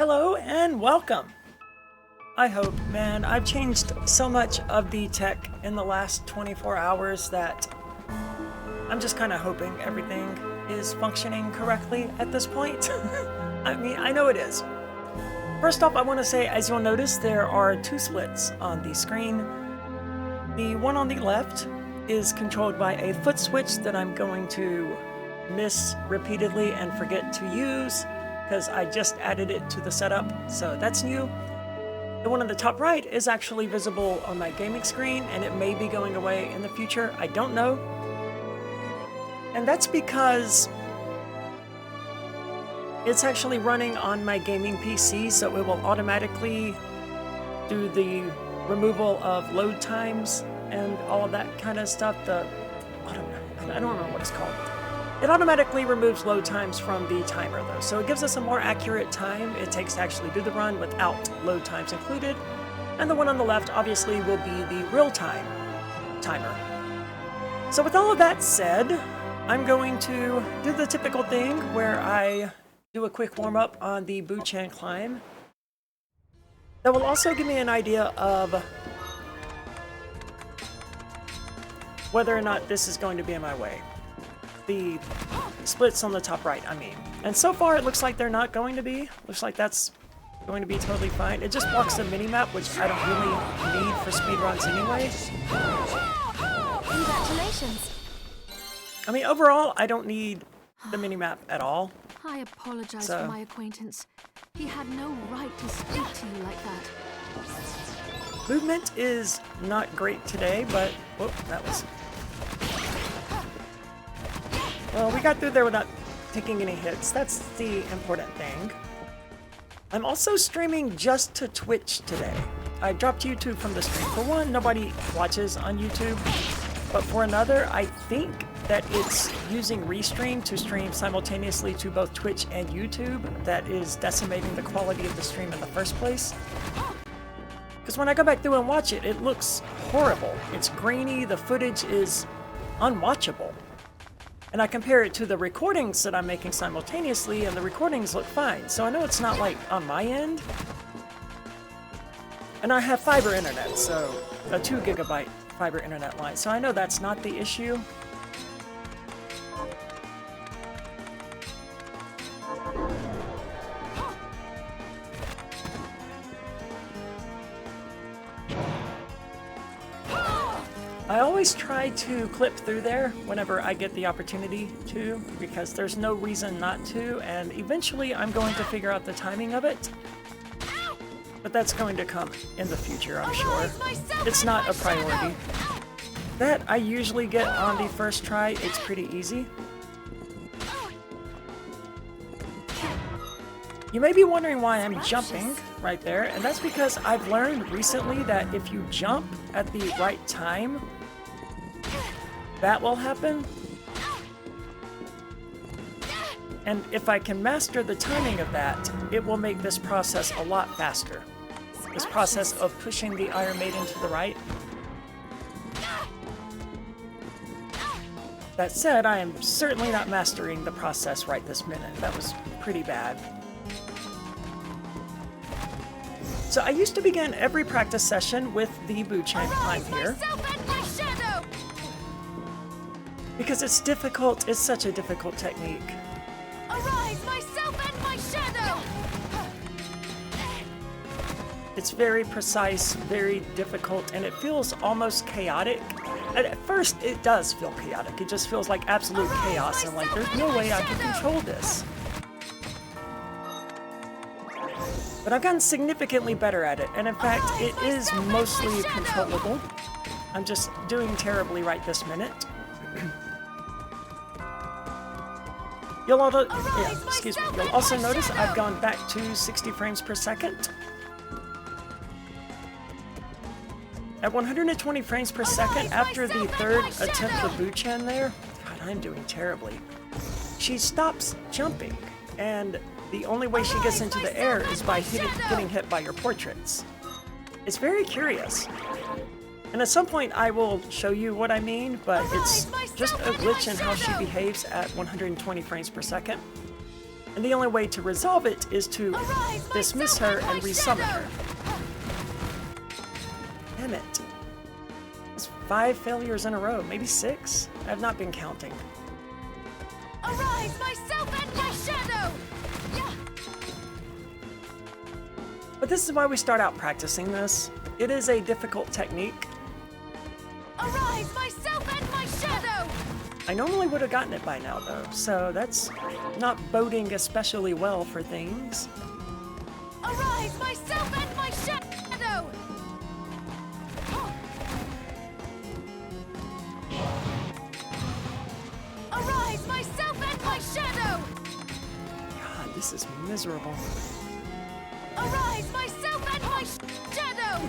Hello and welcome. I hope, man, I've changed so much of the tech in the last 24 hours that I'm just kind of hoping everything is functioning correctly at this point. I mean, I know it is. First off, I want to say, as you'll notice, there are two splits on the screen. The one on the left is controlled by a foot switch that I'm going to miss repeatedly and forget to use because I just added it to the setup, so that's new. The one on the top right is actually visible on my gaming screen, and it may be going away in the future. I don't know. And that's because it's actually running on my gaming PC, so it will automatically do the removal of load times and all of that kind of stuff. I don't know what it's called. It automatically removes load times from the timer though, so it gives us a more accurate time it takes to actually do the run without load times included. And the one on the left obviously will be the real-time timer. So with all of that said, I'm going to do the typical thing where I do a quick warm-up on the Bloodstained climb. That will also give me an idea of whether or not this is going to be in my way. The splits on the top right, I mean. And so far it looks like they're not going to be. Looks like that's going to be totally fine. It just blocks the mini-map, which I don't really need for speedruns anyway. Congratulations. I mean, overall, I don't need the mini-map at all. I apologize for my acquaintance. He had no right to speak to you like that. Movement is not great today, but... whoop, that was... Well, we got through there without taking any hits. That's the important thing. I'm also streaming just to Twitch today. I dropped YouTube from the stream. For one, nobody watches on YouTube. But for another, I think that it's using Restream to stream simultaneously to both Twitch and YouTube that is decimating the quality of the stream in the first place. Because when I go back through and watch it, it looks horrible. It's grainy, the footage is unwatchable. And I compare it to the recordings that I'm making simultaneously, and the recordings look fine. So I know it's not like on my end. And I have fiber internet, so a 2 gigabyte fiber internet line. So I know that's not the issue. I always try to clip through there whenever I get the opportunity to, because there's no reason not to, and eventually I'm going to figure out the timing of it. But that's going to come in the future, I'm sure. It's not a priority. That I usually get on the first try. It's pretty easy. You may be wondering why I'm jumping right there, and that's because I've learned recently that if you jump at the right time, that will happen. And if I can master the timing of that, it will make this process a lot faster. This process of pushing the Iron Maiden to the right. That said, I am certainly not mastering the process right this minute. That was pretty bad. So I used to begin every practice session with the Bloodstained climb here. Because it's difficult, it's such a difficult technique. Arise, myself and my shadow! It's very precise, very difficult, and it feels almost chaotic. At first, it does feel chaotic. It just feels like absolute chaos, and like, there's no way I can control this. But I've gotten significantly better at it, and in fact, it is mostly controllable. I'm just doing terribly right this minute. You'll also notice I've gone back to 60 frames per second. At 120 frames per second, after the third attempt of Bloodstained there, God, I'm doing terribly. She stops jumping, and the only way she gets into the air is by getting hit by your portraits. It's very curious. And at some point I will show you what I mean, but it's just a glitch in how she behaves at 120 frames per second. And the only way to resolve it is to dismiss her and resummon her. Damn it. That's 5 failures in a row, maybe 6. I have not been counting. Arise, myself and my shadow! But this is why we start out practicing this. It is a difficult technique. Arise, myself and my shadow! I normally would have gotten it by now, though, so that's not boding especially well for things. Arise, myself and my shadow! Arise, myself and my shadow! God, this is miserable. Arise, myself and my shadow!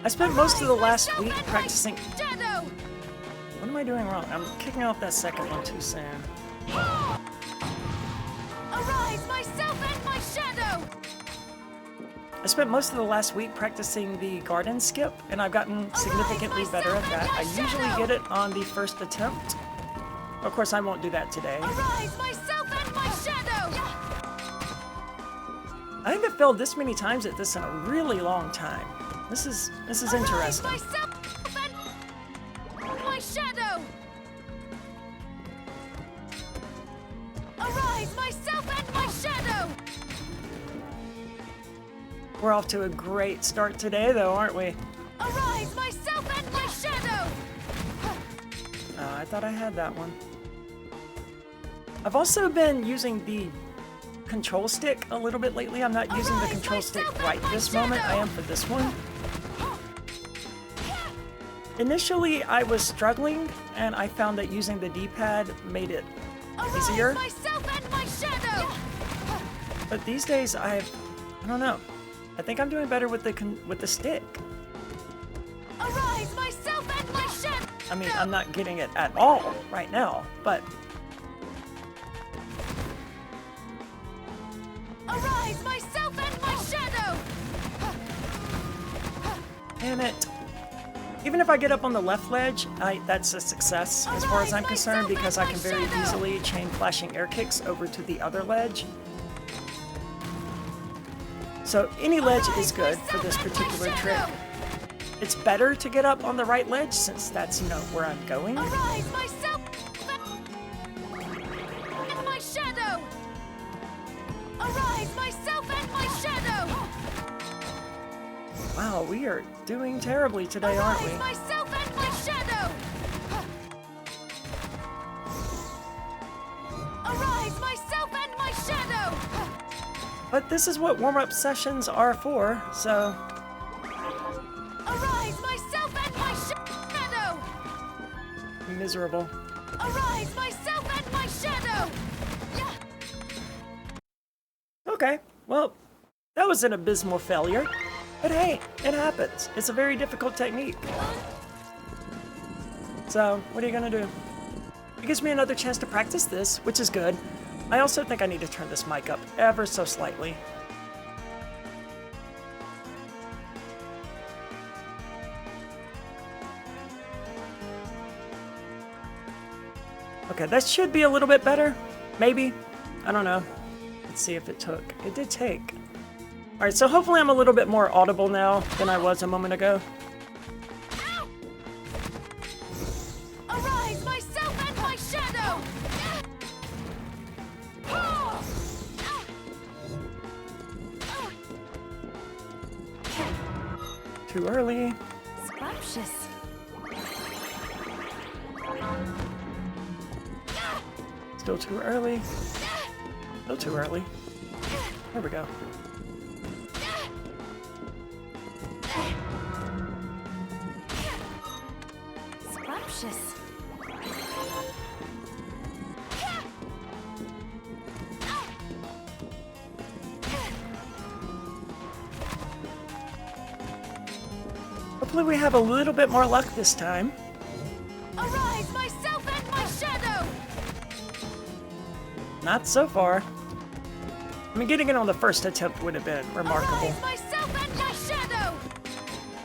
I spent most of the last week practicing. Shadow! What am I doing wrong? I'm kicking off that second one too soon. Arise, myself and my shadow! I spent most of the last week practicing the garden skip, and I've gotten significantly better at that. I usually get it on the first attempt. Of course, I won't do that today. Arise, myself and my shadow! I haven't failed this many times at this in a really long time. This is interesting. Arise, myself and my shadow! Arise, myself and my shadow! We're off to a great start today, though, aren't we? Arise, myself and my shadow! I thought I had that one. I've also been using the control stick a little bit lately. I'm not using the control stick right this moment. I am for this one. Initially, I was struggling, and I found that using the D-pad made it easier. Arise, myself and my shadow! But these days, I don't know. I think I'm doing better with the stick. Arise, myself and my shadow! I mean, I'm not getting it at all right now, but Arise, myself and my shadow! damn it. Even if I get up on the left ledge, that's a success as far as I'm concerned, because I can very easily chain flashing air kicks over to the other ledge. So any ledge is good for this particular trick. It's better to get up on the right ledge since that's, where I'm going. Arise, myself and my shadow! Arise, myself and my shadow! Wow, we are doing terribly today, aren't we? Arise, myself and my shadow! Arise, myself and my shadow! But this is what warm-up sessions are for, so Arise, myself and my shadow! miserable. Arise, myself and my shadow! Okay, well, that was an abysmal failure. But hey, it happens. It's a very difficult technique. So, what are you gonna do? It gives me another chance to practice this, which is good. I also think I need to turn this mic up ever so slightly. Okay, that should be a little bit better. Maybe. I don't know. Let's see if it took. It did take. Alright, so hopefully I'm a little bit more audible now than I was a moment ago. Arise, myself and my shadow! Too early. Scrumptious. Still too early. Still too early. There we go. Scrumptious. Hopefully we have a little bit more luck this time. Arise, myself and my shadow! Not so far. I mean, getting it on the first attempt would have been remarkable. Arise, myself and my shadow!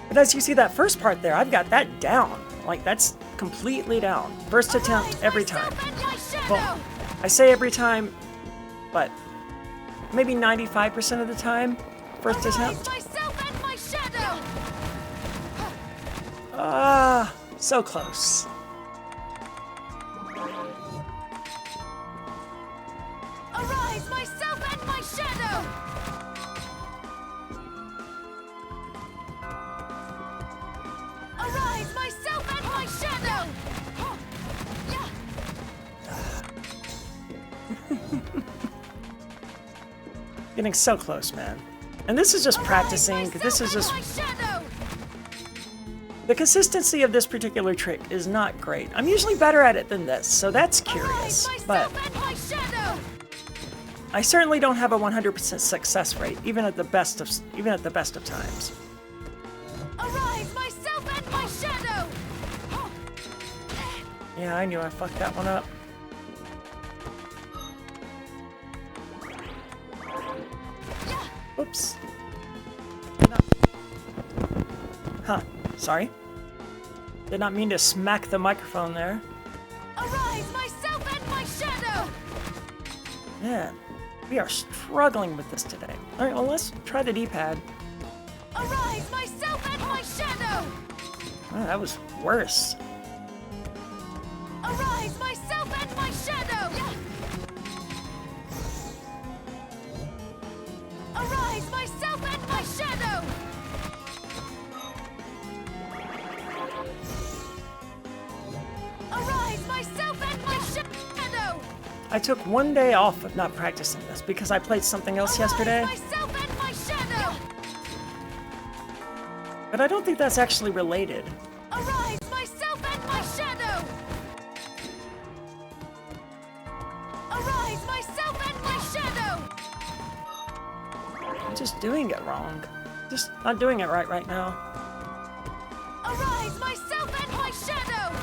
But as you see that first part there, I've got that down. Like, that's completely down. First attempt every time. Myself and my shadow! Well, I say every time, but maybe 95% of the time, first attempt. Myself and my shadow. Ah, so close. Arise, myself and my shadow. Arise, myself and my shadow. Getting so close, man. And this is just practicing. This is just... The consistency of this particular trick is not great. I'm usually better at it than this, so that's curious. But I certainly don't have a 100% success rate, even at the best of times. Arise, myself and my shadow. Yeah, I knew I fucked that one up. Oops. No. Huh. Sorry. Did not mean to smack the microphone there. Arise, myself and my shadow. Man, we are struggling with this today. All right, well, let's try the D-pad. Arise, myself and my shadow. Oh, that was worse. Arise, myself and my shadow. Arise, myself and my shadow. Arise, myself and my shadow. I took one day off of not practicing this because I played something else yesterday. Myself and my shadow. But I don't think that's actually related. Arise, myself and my shadow. Arise, myself and my shadow. I'm just doing it wrong. Just not doing it right now. Arise, myself and my shadow.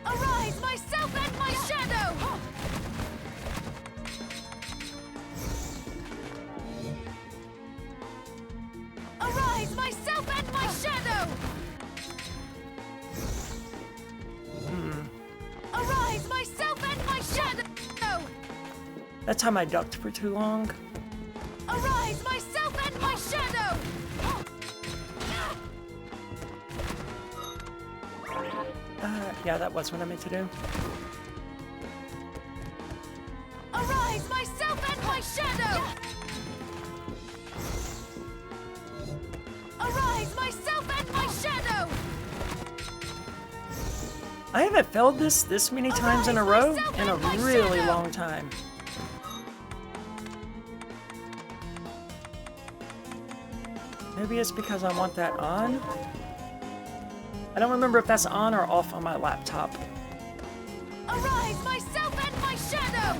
Arise, myself and my shadow. Arise, myself and my shadow. Arise, myself and my shadow. That time I ducked for too long. Arise, myself and my shadow. Yeah, that was what I meant to do. Arise, myself and my shadow. Arise, myself and my shadow. I haven't failed this many times in a row in a really long time. Maybe it's because I want that on. I don't remember if that's on or off on my laptop. Arise, myself and my shadow.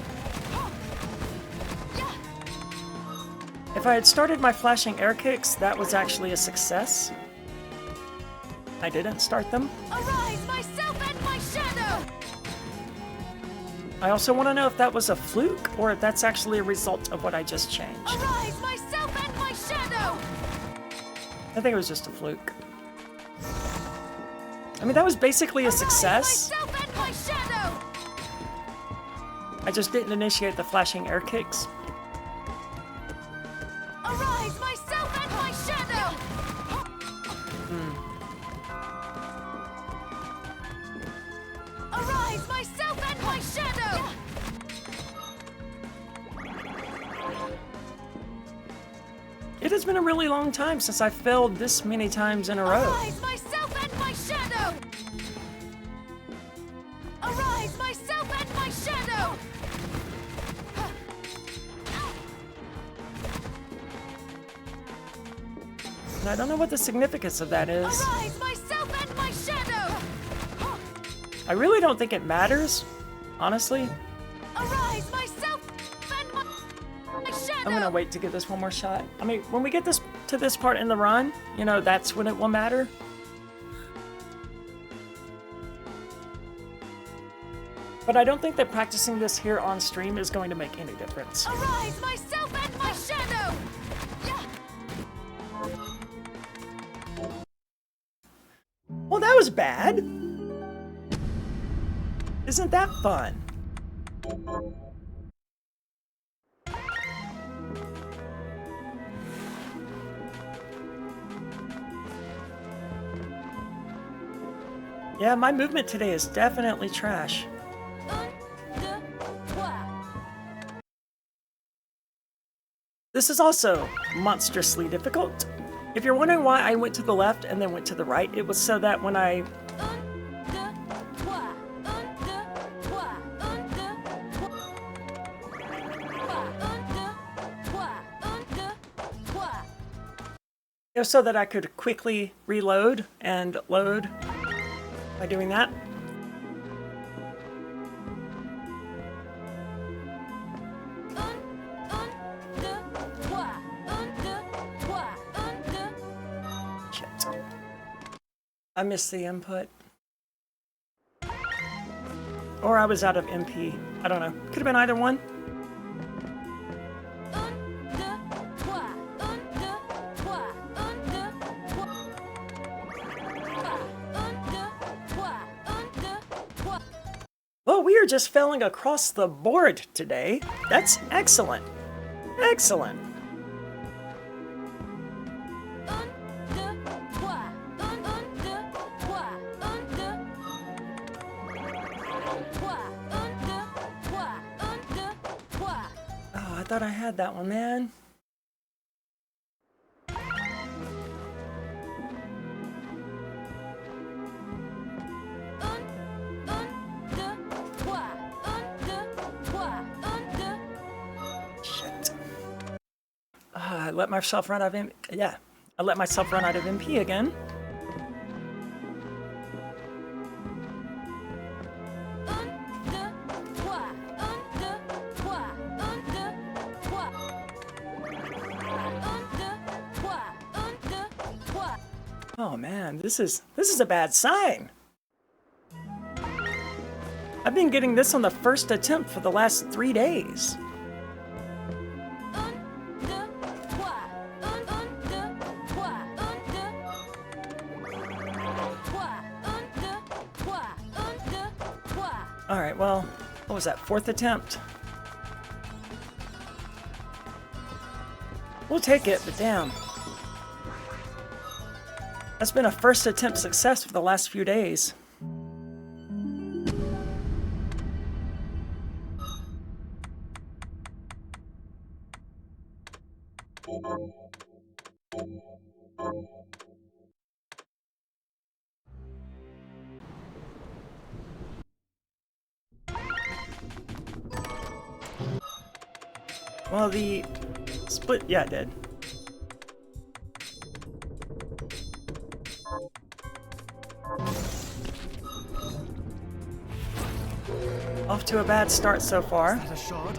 If I had started my flashing air kicks, that was actually a success. I didn't start them. Arise, myself and my shadow. I also want to know if that was a fluke or if that's actually a result of what I just changed. Arise, myself and my shadow. I think it was just a fluke. I mean, that was basically a success. Myself and my shadow. I just didn't initiate the flashing air kicks. Arise, myself and my shadow. Arise, myself and my shadow. It has been a really long time since I failed this many times in a row. Arise, myself and my shadow. Arise, myself and my shadow. And I don't know what the significance of that is. Arise, myself and my shadow. I really don't think it matters, honestly. Arise, myself and my shadow. I'm gonna wait to give this one more shot. I mean, when we get to this part in the run, you know, that's when it will matter. But I don't think that practicing this here on stream is going to make any difference. Arise, myself and my shadow. Well, that was bad. Isn't that fun? Yeah, my movement today is definitely trash. This is also monstrously difficult. If you're wondering why I went to the left and then went to the right, it was so that when I... It was so that I could quickly reload and load by doing that. Shit. I missed the input. Or I was out of MP. I don't know. Could have been either one. Well, we are just failing across the board today. That's excellent. Excellent. Oh, I thought I had that one, man. I let myself run out of I let myself run out of MP again. Oh man, this is a bad sign. I've been getting this on the first attempt for the last 3 days. Alright, well, what was that, 4th attempt? We'll take it, but damn. That's been a first attempt success for the last few days. Well, the split, yeah, it did. Off to a bad start so far. Is that a shard?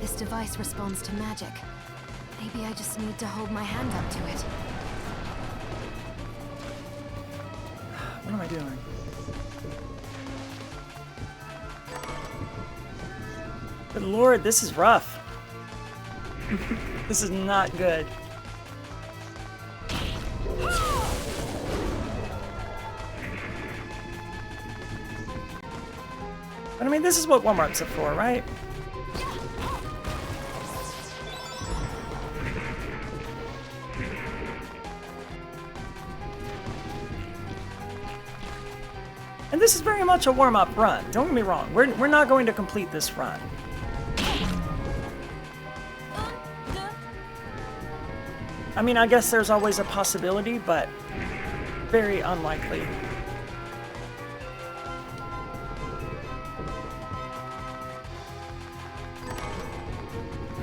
This device responds to magic. Maybe I just need to hold my hand up to it. What am I doing? Good lord, this is rough. This is not good. But I mean, this is what warm-ups are for, right? And this is very much a warm-up run. Don't get me wrong. We're not going to complete this run. I mean, I guess there's always a possibility, but very unlikely.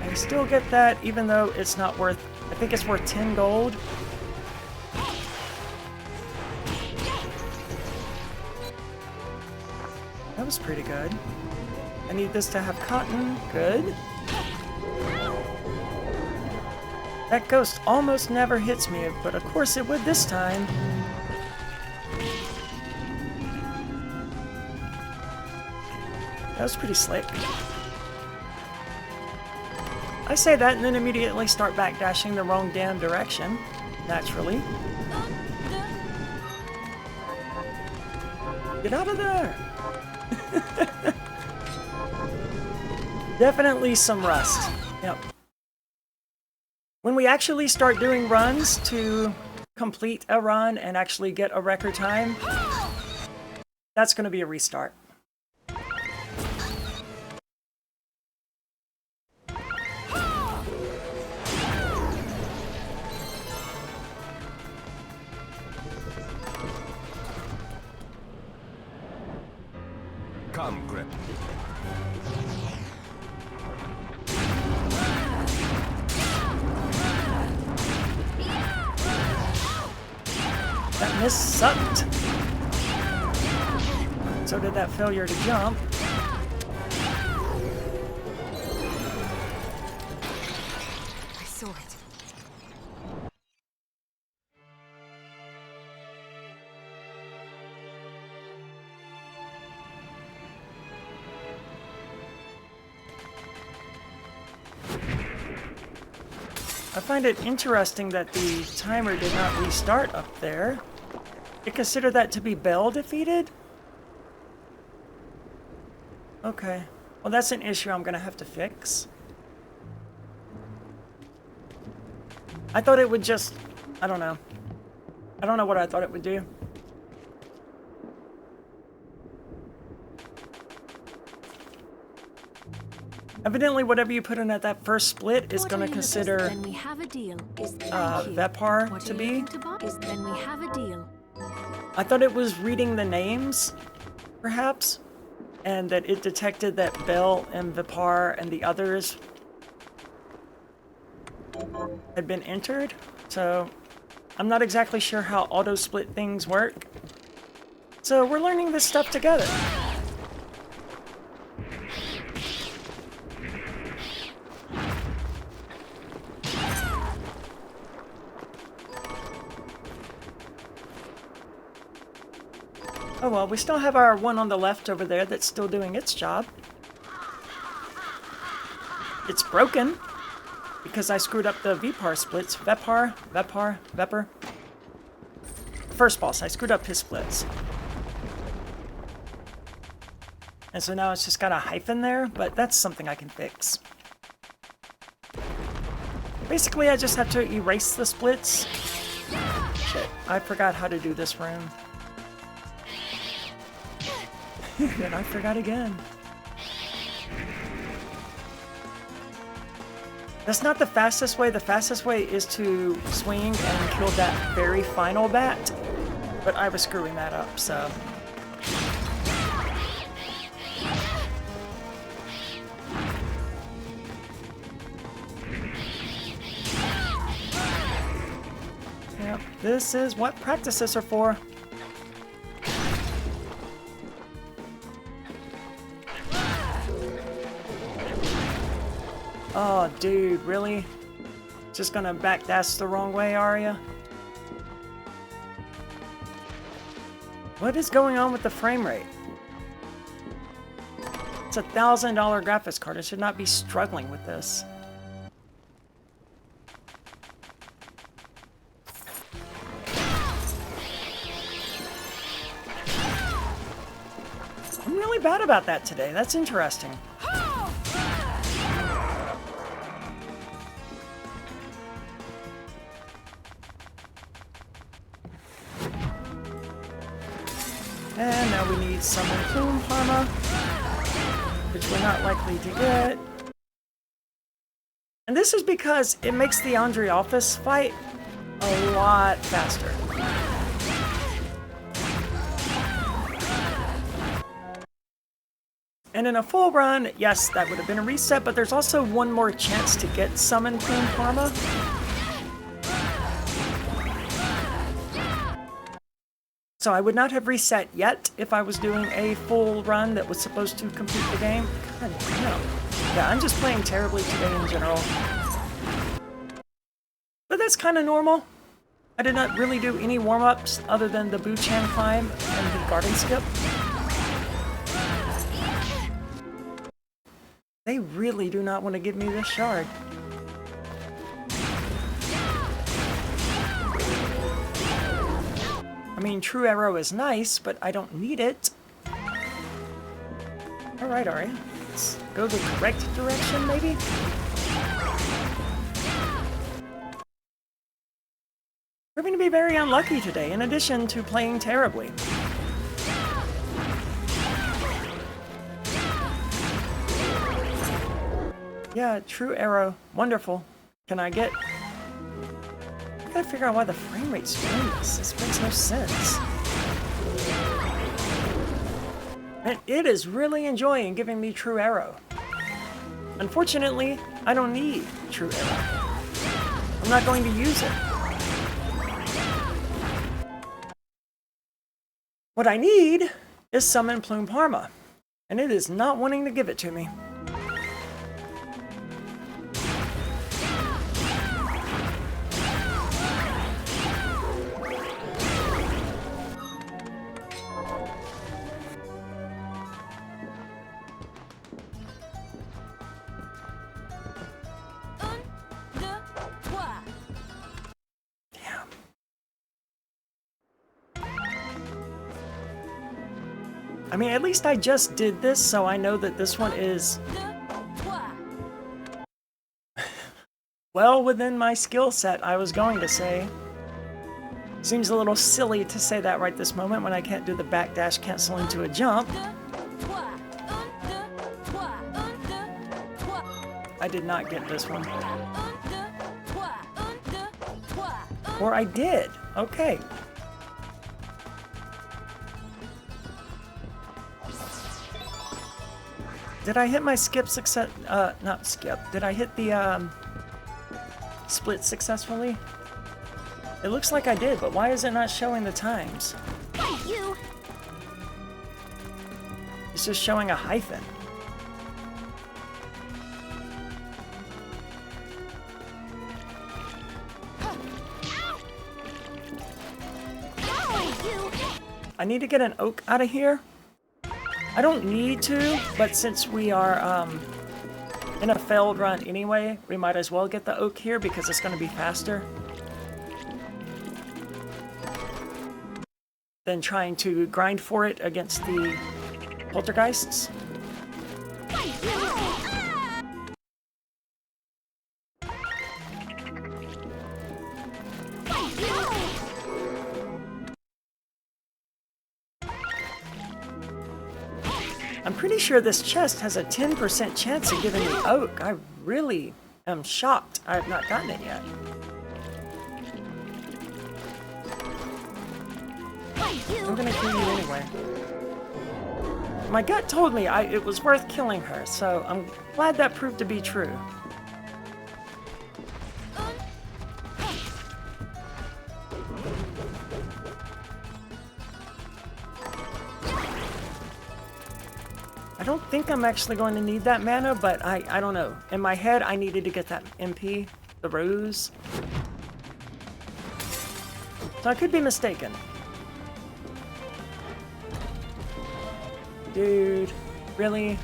I still get that, even though it's not worth... I think it's worth 10 gold. That was pretty good. I need this to have cotton. Good. That ghost almost never hits me, but of course it would this time. That was pretty slick. I say that and then immediately start backdashing the wrong damn direction, naturally. Get out of there! Definitely some rust. Yep. When we actually start doing runs to complete a run and actually get a record time, that's going to be a restart. Come, Grip. That miss sucked. So did that failure to jump. I saw it. I find it interesting that the timer did not restart up there. I consider that to be Bell defeated? Okay. Well, that's an issue I'm gonna have to fix. I thought it would just... I don't know. I don't know what I thought it would do. Evidently, whatever you put in at that first split is going to consider Then we have a deal. Vepar to be. Then we have a deal. I thought it was reading the names, perhaps, and that it detected that Bell and Vepar and the others had been entered. So I'm not exactly sure how auto-split things work. So we're learning this stuff together. Oh well, we still have our one on the left over there that's still doing its job. It's broken because I screwed up the Vepar splits. Vepar. First boss, I screwed up his splits. And so now it's just got a hyphen there, but that's something I can fix. Basically, I just have to erase the splits. Shit, I forgot how to do this room. And I forgot again. That's not the fastest way. The fastest way is to swing and kill that very final bat. But I was screwing that up, so... Yep, this is what practices are for. Oh, dude, really? Just gonna backdash the wrong way, are ya? What is going on with the frame rate? It's a $1,000 graphics card. It should not be struggling with this. I'm really bad about that today. That's interesting. And now we need Summon Plume Parma, which we're not likely to get. And this is because it makes the Andre Office fight a lot faster. And in a full run, yes, that would have been a reset, but there's also one more chance to get Summon Plume Parma. So I would not have reset yet if I was doing a full run that was supposed to complete the game. God damn. Yeah, I'm just playing terribly today in general. But that's kind of normal. I did not really do any warm-ups other than the Buchan climb and the garden skip. They really do not want to give me this shard. mean, true arrow is nice, but I don't need it. Alright, Aria. Let's go the correct direction, maybe? We're going to be very unlucky today, in addition to playing terribly. Yeah, true arrow. Wonderful. Can I get... I gotta figure out why the frame rate's doing this. This makes no sense. And it is really enjoying giving me true arrow. Unfortunately, I don't need true arrow. I'm not going to use it. What I need is summon Plume Parma, and it is not wanting to give it to me. I mean, at least I just did this, so I know that this one is well within my skill set, I was going to say. Seems a little silly to say that right this moment when I can't do the backdash cancel into a jump. I did not get this one. Or I did. Okay. Did I hit my skip success? Not skip. Did I hit the split successfully? It looks like I did, but why is it not showing the times? You. It's just showing a hyphen. I need to get an oak out of here. I don't need to, but since we are in a failed run anyway, we might as well get the oak here because it's going to be faster than trying to grind for it against the poltergeists. I'm pretty sure this chest has a 10% chance of giving me oak. I really am shocked I have not gotten it yet. I'm gonna kill you anyway. My gut told me it was worth killing her, so I'm glad that proved to be true. I don't think I'm actually going to need that mana, but I don't know. In my head, I needed to get that MP, the rose. So I could be mistaken. Dude, really?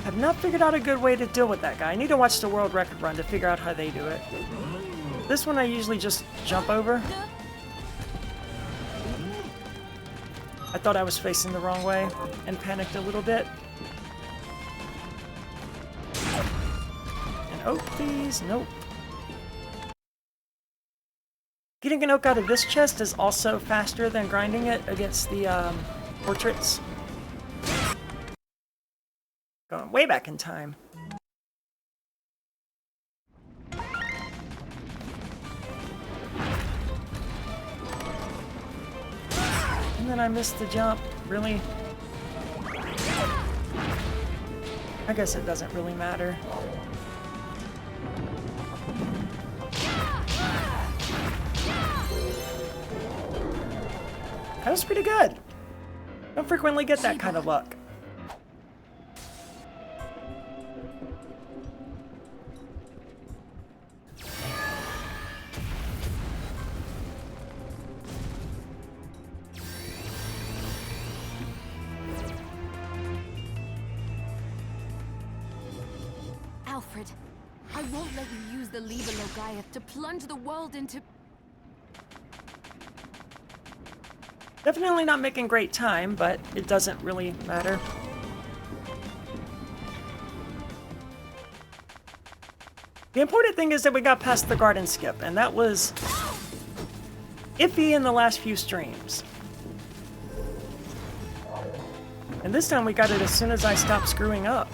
I've not figured out a good way to deal with that guy. I need to watch the world record run to figure out how they do it. This one I usually just jump over. I thought I was facing the wrong way and panicked a little bit. An oak, please. Nope. Getting an oak out of this chest is also faster than grinding it against the portraits. Going way back in time. And then I missed the jump. Really? I guess it doesn't really matter. That was pretty good. Don't frequently get that kind of luck. Alfred, I won't let you use the lever Logaeth to plunge the world into... Definitely not making great time, but it doesn't really matter. The important thing is that we got past the garden skip, and that was iffy in the last few streams. And this time we got it as soon as I stopped screwing up.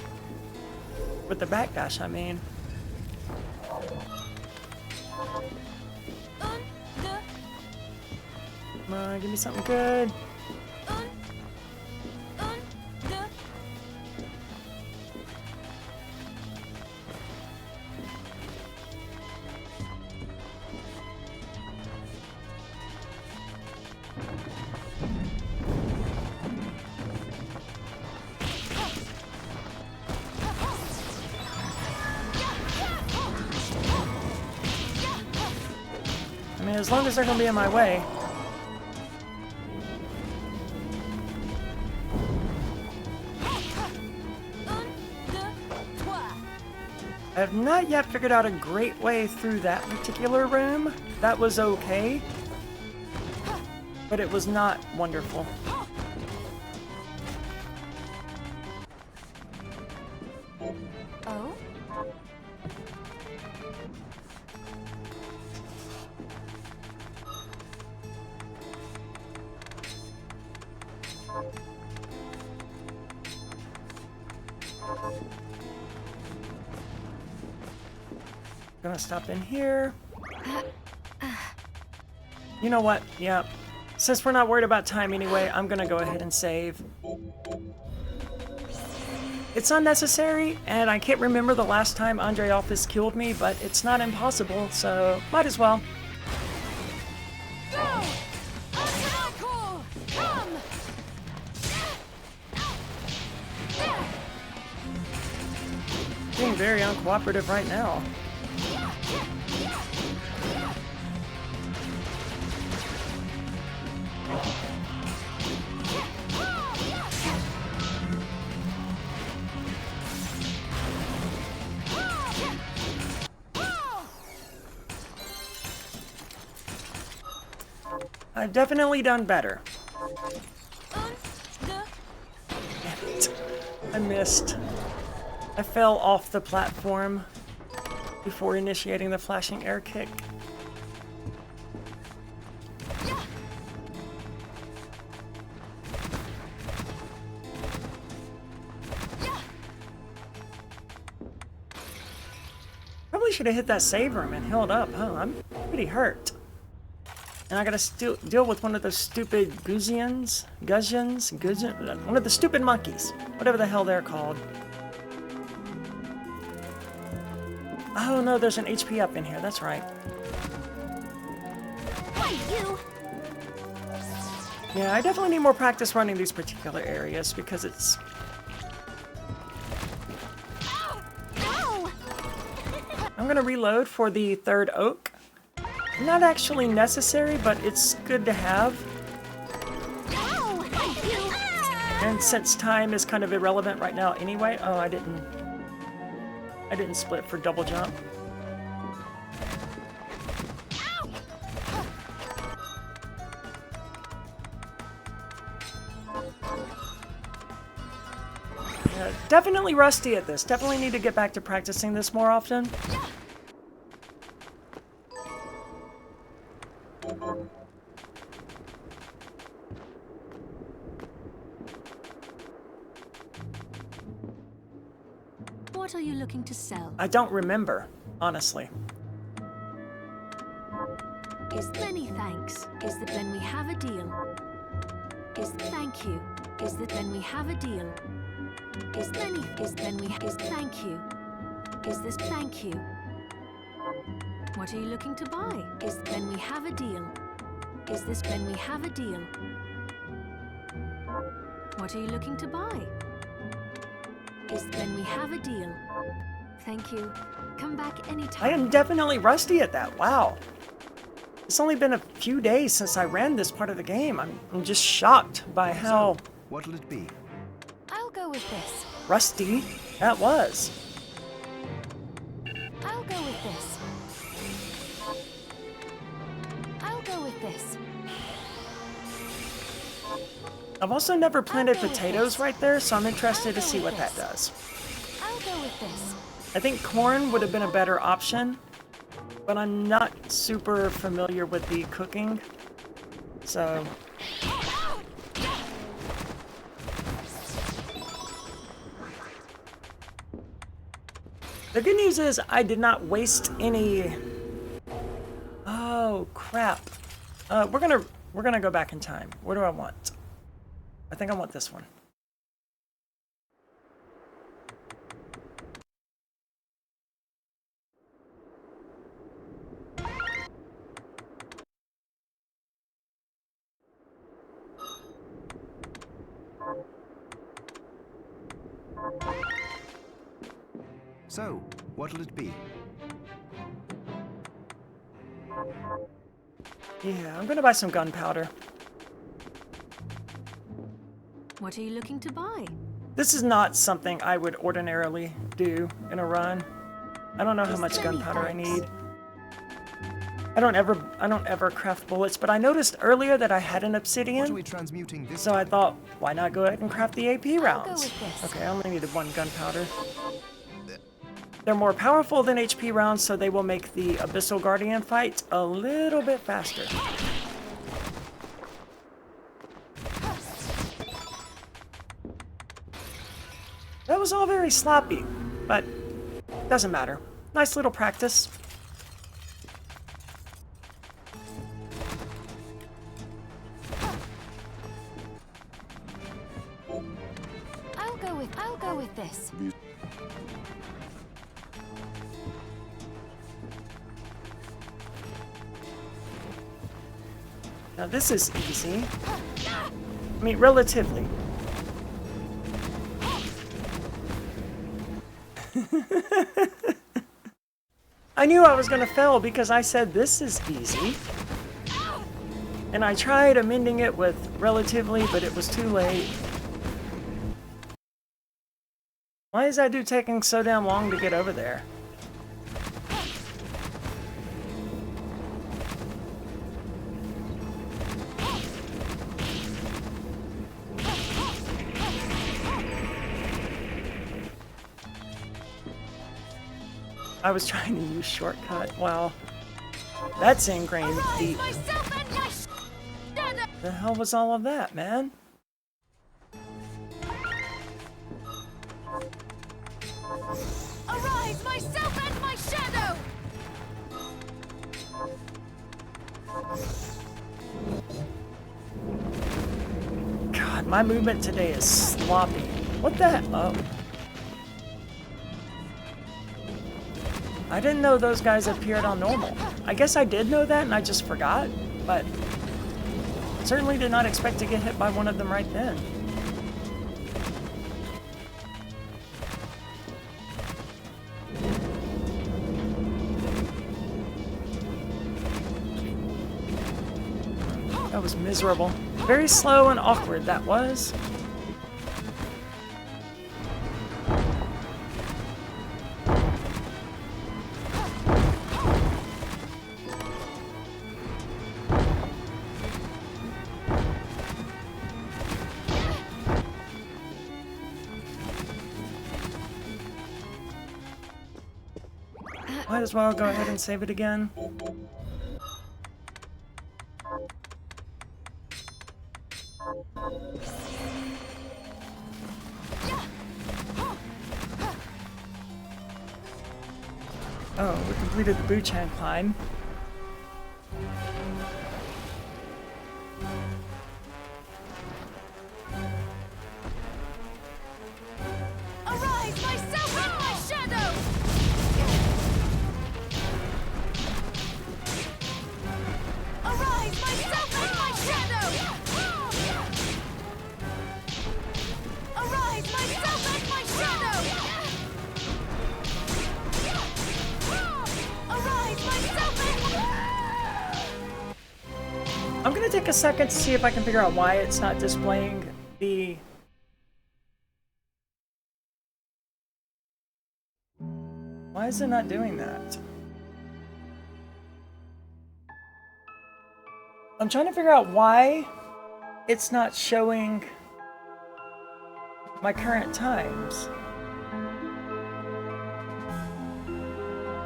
With the backdash, I mean. Come on, give me something good. I mean, as long as they're gonna be in my way. I have not yet figured out a great way through that particular room. That was okay, but it was not wonderful. Oh? Gonna stop in here. You know what? Yeah. Since we're not worried about time anyway, I'm gonna go ahead and save. It's unnecessary, and I can't remember the last time Andreophis killed me, but it's not impossible, so might as well. Go! Come! Being very uncooperative right now. I've definitely done better. Damn it. I missed. I fell off the platform before initiating the flashing air kick. Probably should have hit that save room and healed up, huh? I'm pretty hurt. And I gotta still deal with one of those stupid Guzians? One of the stupid monkeys. Whatever the hell they're called. Oh no, there's an HP up in here, that's right. Yeah, I definitely need more practice running these particular areas because it's... I'm gonna reload for the third oak. Not actually necessary, but it's good to have. And since time is kind of irrelevant right now anyway... Oh, I didn't split for double jump. Yeah, definitely rusty at this. Definitely need to get back to practicing this more often. What are you looking to sell? I don't remember, honestly. Is many thanks. Is that then we have a deal? Is thank you? Is that then we have a deal? Is many? Is then we is thank you? Is this thank you? What are you looking to buy? Is then we have a deal? Is this then we have a deal? What are you looking to buy? Is then we have a deal. Thank you. Come back anytime. I am definitely rusty at that. Wow. It's only been a few days since I ran this part of the game. I'm just shocked by how... So, what'll it be? I'll go with this. rusty that was. I'll I've also never planted potatoes right there, so I'm interested to see what that does. I'll go with this. I think corn would have been a better option, but I'm not super familiar with the cooking, so... The good news is I did not waste any... Oh, crap. We're gonna go back in time. What do I want? I think I want this one. So, what'll it be? Yeah, I'm gonna buy some gunpowder. What are you looking to buy? This is not something I would ordinarily do in a run. I don't know how much gunpowder I need. I don't ever craft bullets, but I noticed earlier that I had an What are obsidian, we transmuting this so I time? thought, why not go ahead and craft the AP rounds? with this. Okay, I only needed one gunpowder. They're more powerful than HP rounds, so they will make the Abyssal Guardian fight a little bit faster. That was all very sloppy, but doesn't matter. Nice little practice. I'll go with this. Now this is easy. I mean, relatively. I knew I was gonna fail because I said this is easy. And I tried amending it with relatively, but it was too late. Why is that dude taking so damn long to get over there? I was trying to use shortcut. Wow. That's ingrained deep. The hell was all of that, man? Arise, myself and my shadow! God, my movement today is sloppy. What the heck? Oh. I didn't know those guys appeared on normal. I guess I did know that and I just forgot, but certainly did not expect to get hit by one of them right then. That was miserable. Very slow and awkward, that was. Might as well go ahead and save it again. Oh, we completed the Buchan climb. Arise, myself and my shadow! Arise, myself and my shadow! Arise, myself and my shadow! Arise, myself and... I'm gonna take a second to see if I can figure out why it's not displaying the... Why is it not doing that? I'm trying to figure out why it's not showing my current times.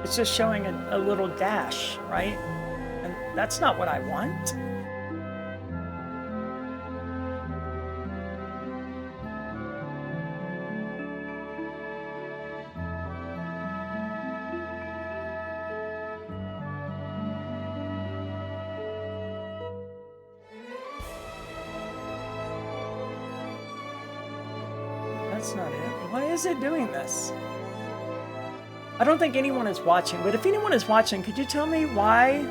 It's just showing a little dash, right? And that's not what I want. That's not it. Why is it doing this? I don't think anyone is watching, but if anyone is watching, could you tell me why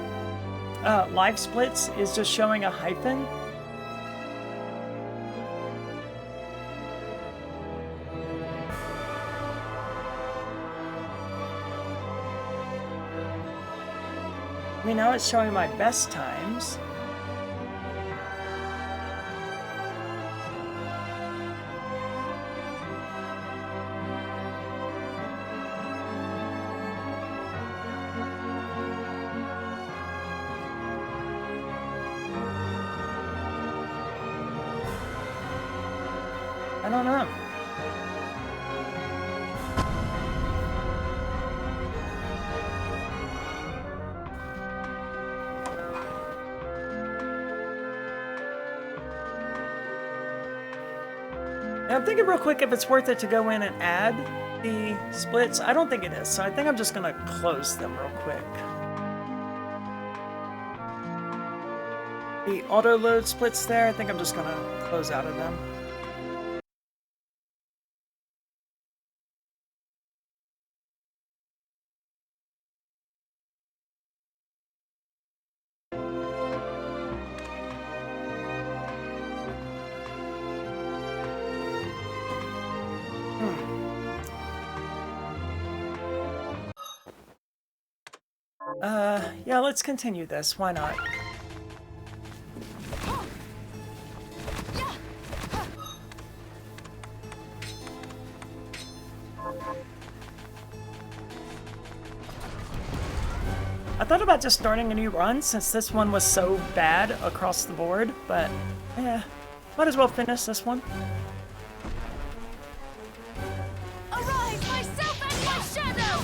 live splits is just showing a hyphen? I mean, now it's showing my best times. I don't know. And I'm thinking real quick if it's worth it to go in and add the splits. I don't think it is, so I think I'm just gonna close them real quick. The auto load splits there, I think I'm just gonna close out of them. Yeah, let's continue this. Why not? I thought about just starting a new run since this one was so bad across the board, but yeah, might as well finish this one. Arise, myself and my shadow!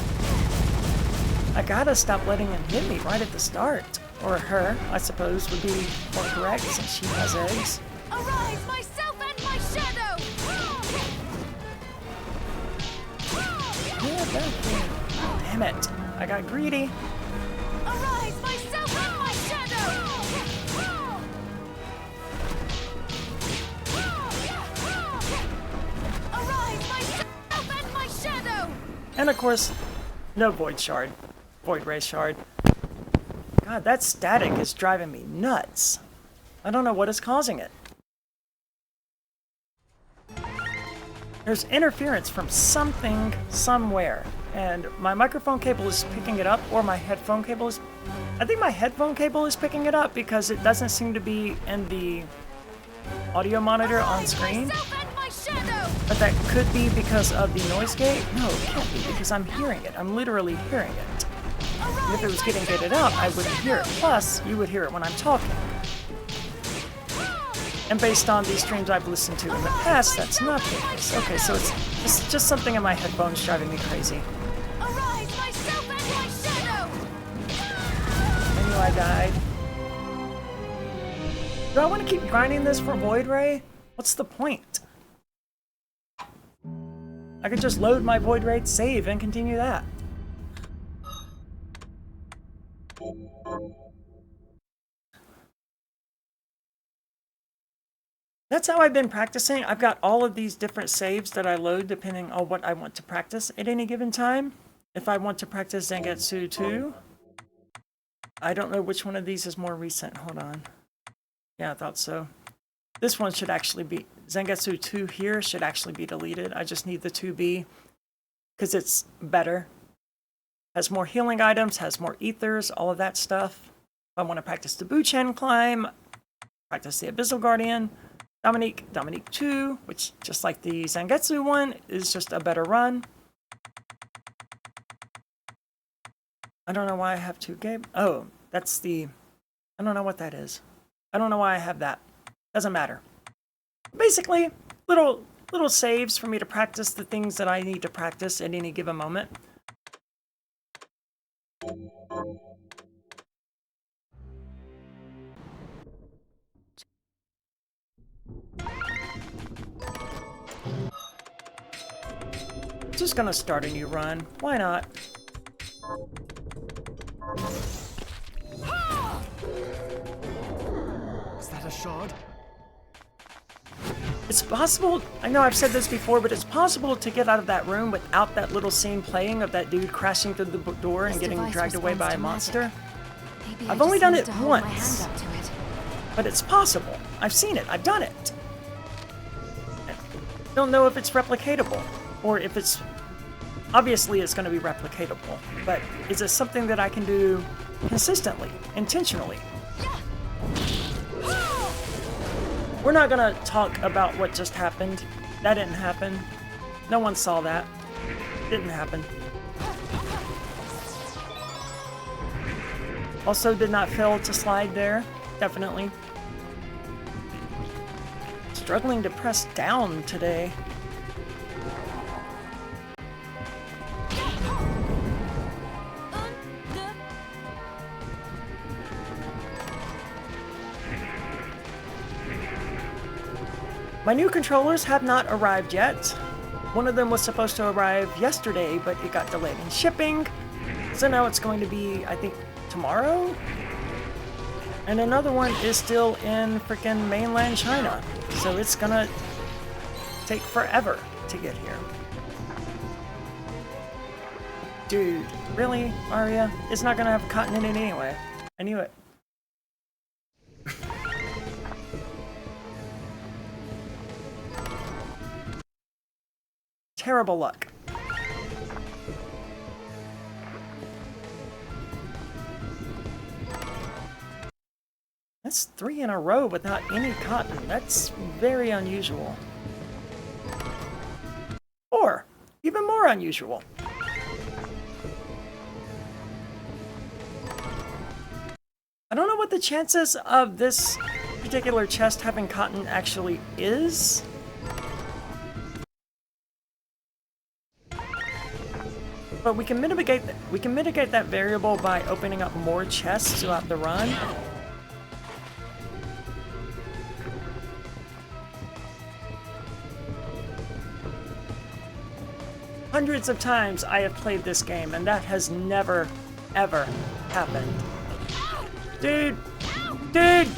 I gotta stop letting him hit me right at the start. Or her, I suppose, would be more correct since she has eggs. Arise, myself and my shadow! Yeah, that thing. Damn it. I got greedy. Arise, myself and my shadow! Arise, myself and my shadow! And of course, no Void Shard. Void Ray Shard. God, that static is driving me nuts. I don't know what is causing it. There's interference from something, somewhere. And my microphone cable is picking it up, or my headphone cable is... I think my headphone cable is picking it up because it doesn't seem to be in the audio monitor on screen. But that could be because of the noise gate? No, it can't be because I'm hearing it. I'm literally hearing it. And if it was getting gated out, I wouldn't hear it. Plus, you would hear it when I'm talking. And based on these streams I've listened to in the past, that's not the case. Okay, so it's just something in my headphones driving me crazy. I knew I died. Do I want to keep grinding this for Void Ray? What's the point? I could just load my Void Ray, save, and continue that. That's how I've been practicing. I've got all of these different saves that I load depending on what I want to practice at any given time. If I want to practice Zangetsu 2, I don't know which one of these is more recent. Hold on. Yeah, I thought so. This one should actually be... Zangetsu 2 here should actually be deleted. I just need the 2B because it's better. Has more healing items, has more ethers, all of that stuff. If I want to practice the Buchen climb, practice the Abyssal Guardian, Dominique 2, which, just like the Zangetsu one, is just a better run. I don't know why I have 2 game. Oh, that's the... I don't know what that is. I don't know why I have that. Doesn't matter. Basically, little saves for me to practice the things that I need to practice at any given moment. Just gonna start a new run. Why not? Is that a shard? It's possible, I know I've said this before, but it's possible to get out of that room without that little scene playing of that dude crashing through the door and This getting device dragged away by a responds to monster. Maybe I've I only just done need it to hold my once. hand up to it. But it's possible. I've seen it. I've done it. I don't know if it's replicatable, or if it's... Obviously, it's going to be replicatable, but is it something that I can do consistently, intentionally? We're not going to talk about what just happened. That didn't happen. No one saw that. Didn't happen. Also did not fail to slide there. Definitely. Struggling to press down today. My new controllers have not arrived yet. One of them was supposed to arrive yesterday, but it got delayed in shipping. So now it's going to be, I think, tomorrow? And another one is still in frickin' mainland China. So it's gonna take forever to get here. Dude, really, Arya? It's not gonna have cotton in it anyway. I knew it. Terrible luck. That's 3 in a row without any cotton. That's very unusual. Or, even more unusual. I don't know what the chances of this particular chest having cotton actually is. But we can mitigate that variable by opening up more chests throughout the run. Hundreds of times I have played this game, and that has never, ever happened. Dude! Dude!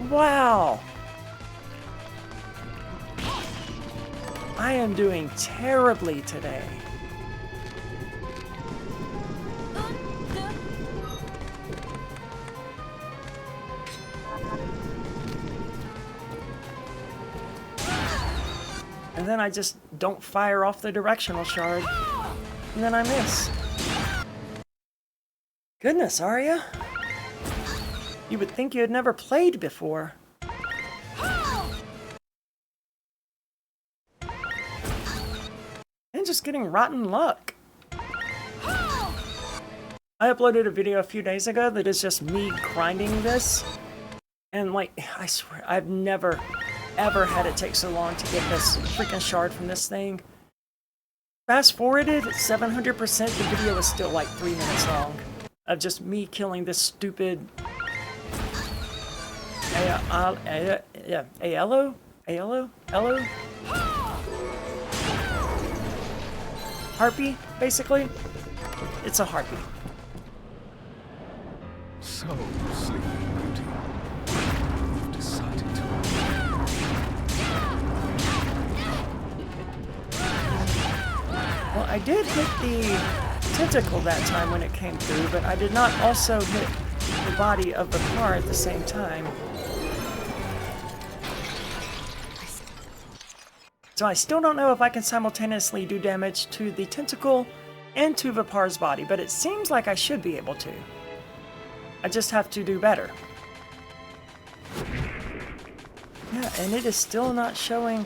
Wow! I am doing terribly today. And then I just don't fire off the directional shard. And then I miss. Goodness, Arya. You would think you had never played before. And just getting rotten luck. I uploaded a video a few days ago that is just me grinding this. And like, I swear, I've never, ever had it take so long to get this freaking shard from this thing. Fast forwarded 700%, the video is still like 3 minutes long. Of just me killing this stupid... Aelo? Harpy, basically. It's a harpy. So, Sleeping Beauty, you've decided to... Well, I did hit the tentacle that time when it came through, but I did not also hit the body of the car at the same time. So I still don't know if I can simultaneously do damage to the tentacle and to Vipar's body, but it seems like I should be able to. I just have to do better. Yeah, and it is still not showing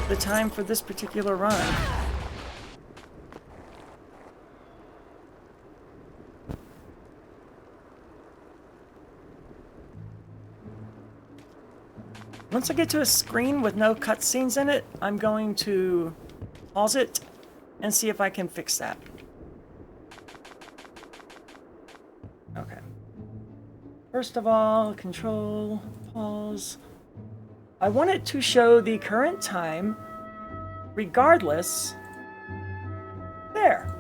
the time for this particular run. Once I get to a screen with no cutscenes in it, I'm going to pause it and see if I can fix that. Okay. First of all, control, pause. I want it to show the current time, regardless. There.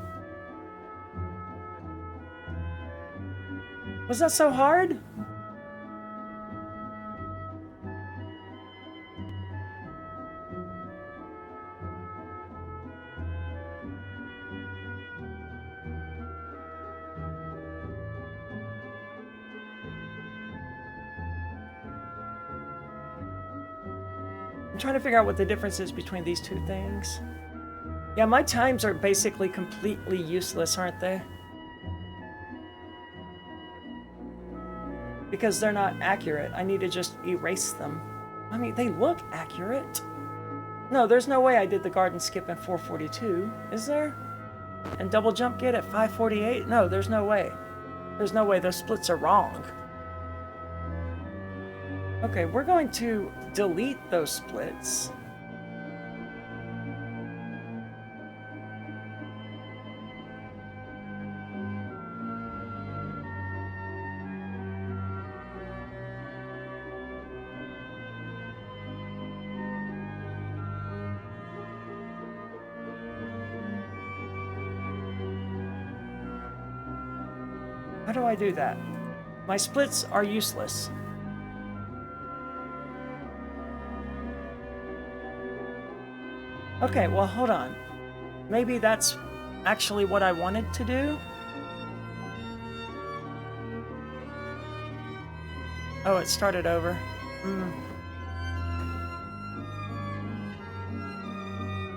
Was that so hard? I'm trying to figure out what the difference is between these two things. Yeah, my times are basically completely useless, aren't they? Because they're not accurate. I need to just erase them. I mean, they look accurate. No, there's no way I did the garden skip at 4:42, is there? And double jump get at 5:48? No, there's no way. There's no way. Those splits are wrong. Okay, we're going to delete those splits. How do I do that? My splits are useless. Okay, well, hold on. Maybe that's actually what I wanted to do? Oh, it started over.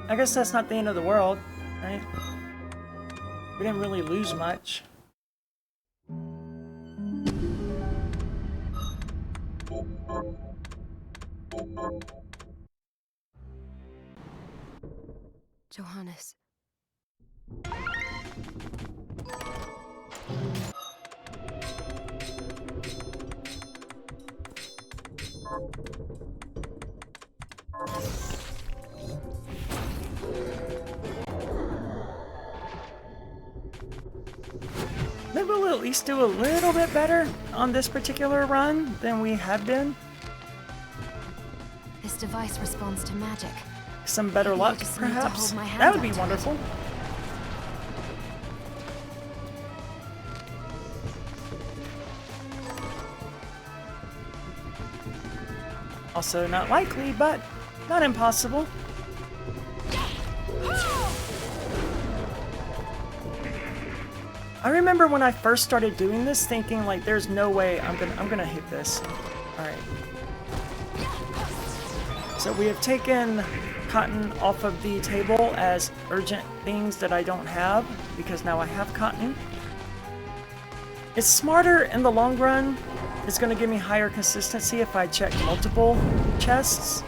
I guess that's not the end of the world, right? We didn't really lose much. Johannes. Maybe we'll at least do a little bit better on this particular run than we have been. This device responds to magic. Some better luck, just need to perhaps? hold my hand That would up be to it. wonderful. Also not likely, but not impossible. I remember when I first started doing this thinking like there's no way I'm gonna hit this. Alright. So we have taken cotton off of the table as urgent things that I don't have because now I have cotton. It's smarter in the long run. It's going to give me higher consistency if I check multiple chests.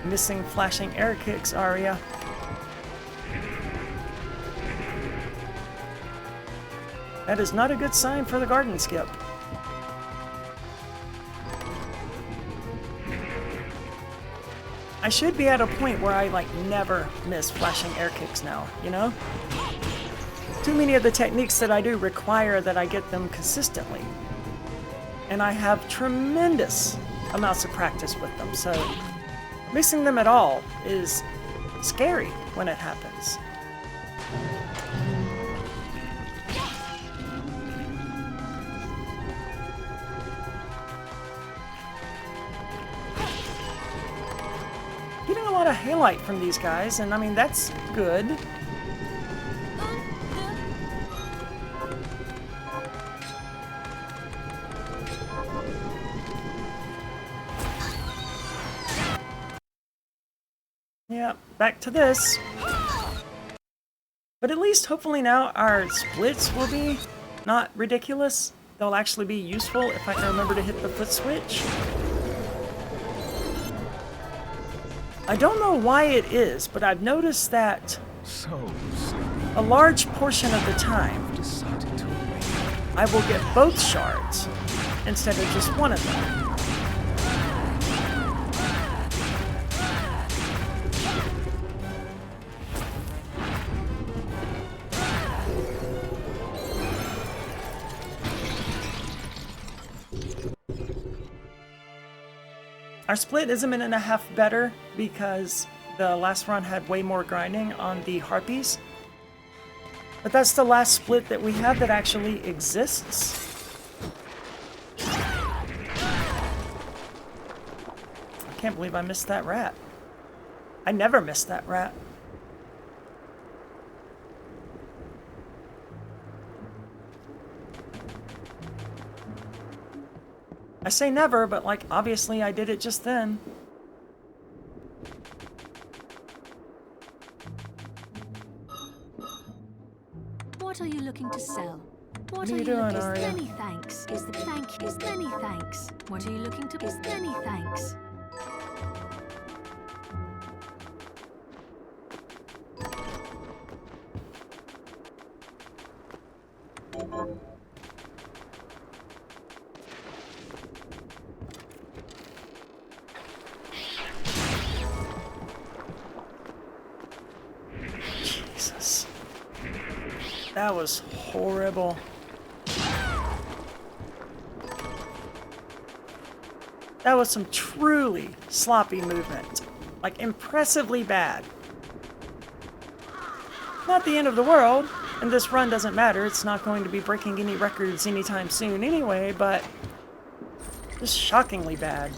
Missing flashing air kicks, Aria. That is not a good sign for the garden skip. I should be at a point where I like never miss flashing air kicks now, you know? Too many of the techniques that I do require that I get them consistently. And I have tremendous amounts of practice with them, so missing them at all is scary when it happens. Getting a lot of halite from these guys, and I mean, that's good. Yeah, back to this. But at least, hopefully now, our splits will be not ridiculous. They'll actually be useful if I can remember to hit the foot switch. I don't know why it is, but I've noticed that So sleepy. a large portion of the time, I've decided to awaken. I will get both shards instead of just one of them. Our split is a minute and a half better because the last run had way more grinding on the harpies. But that's the last split that we have that actually exists. I can't believe I missed that rat. I never missed that rat. I say never, but like obviously I did it just then. What are you looking to sell? What are you doing, Arya? Many thanks. Is the thank is many thanks. What are you looking to is many thanks. Jesus. That was horrible. That was some truly sloppy movement. Like, impressively bad. Not the end of the world, and this run doesn't matter. It's not going to be breaking any records anytime soon anyway, but just shockingly bad.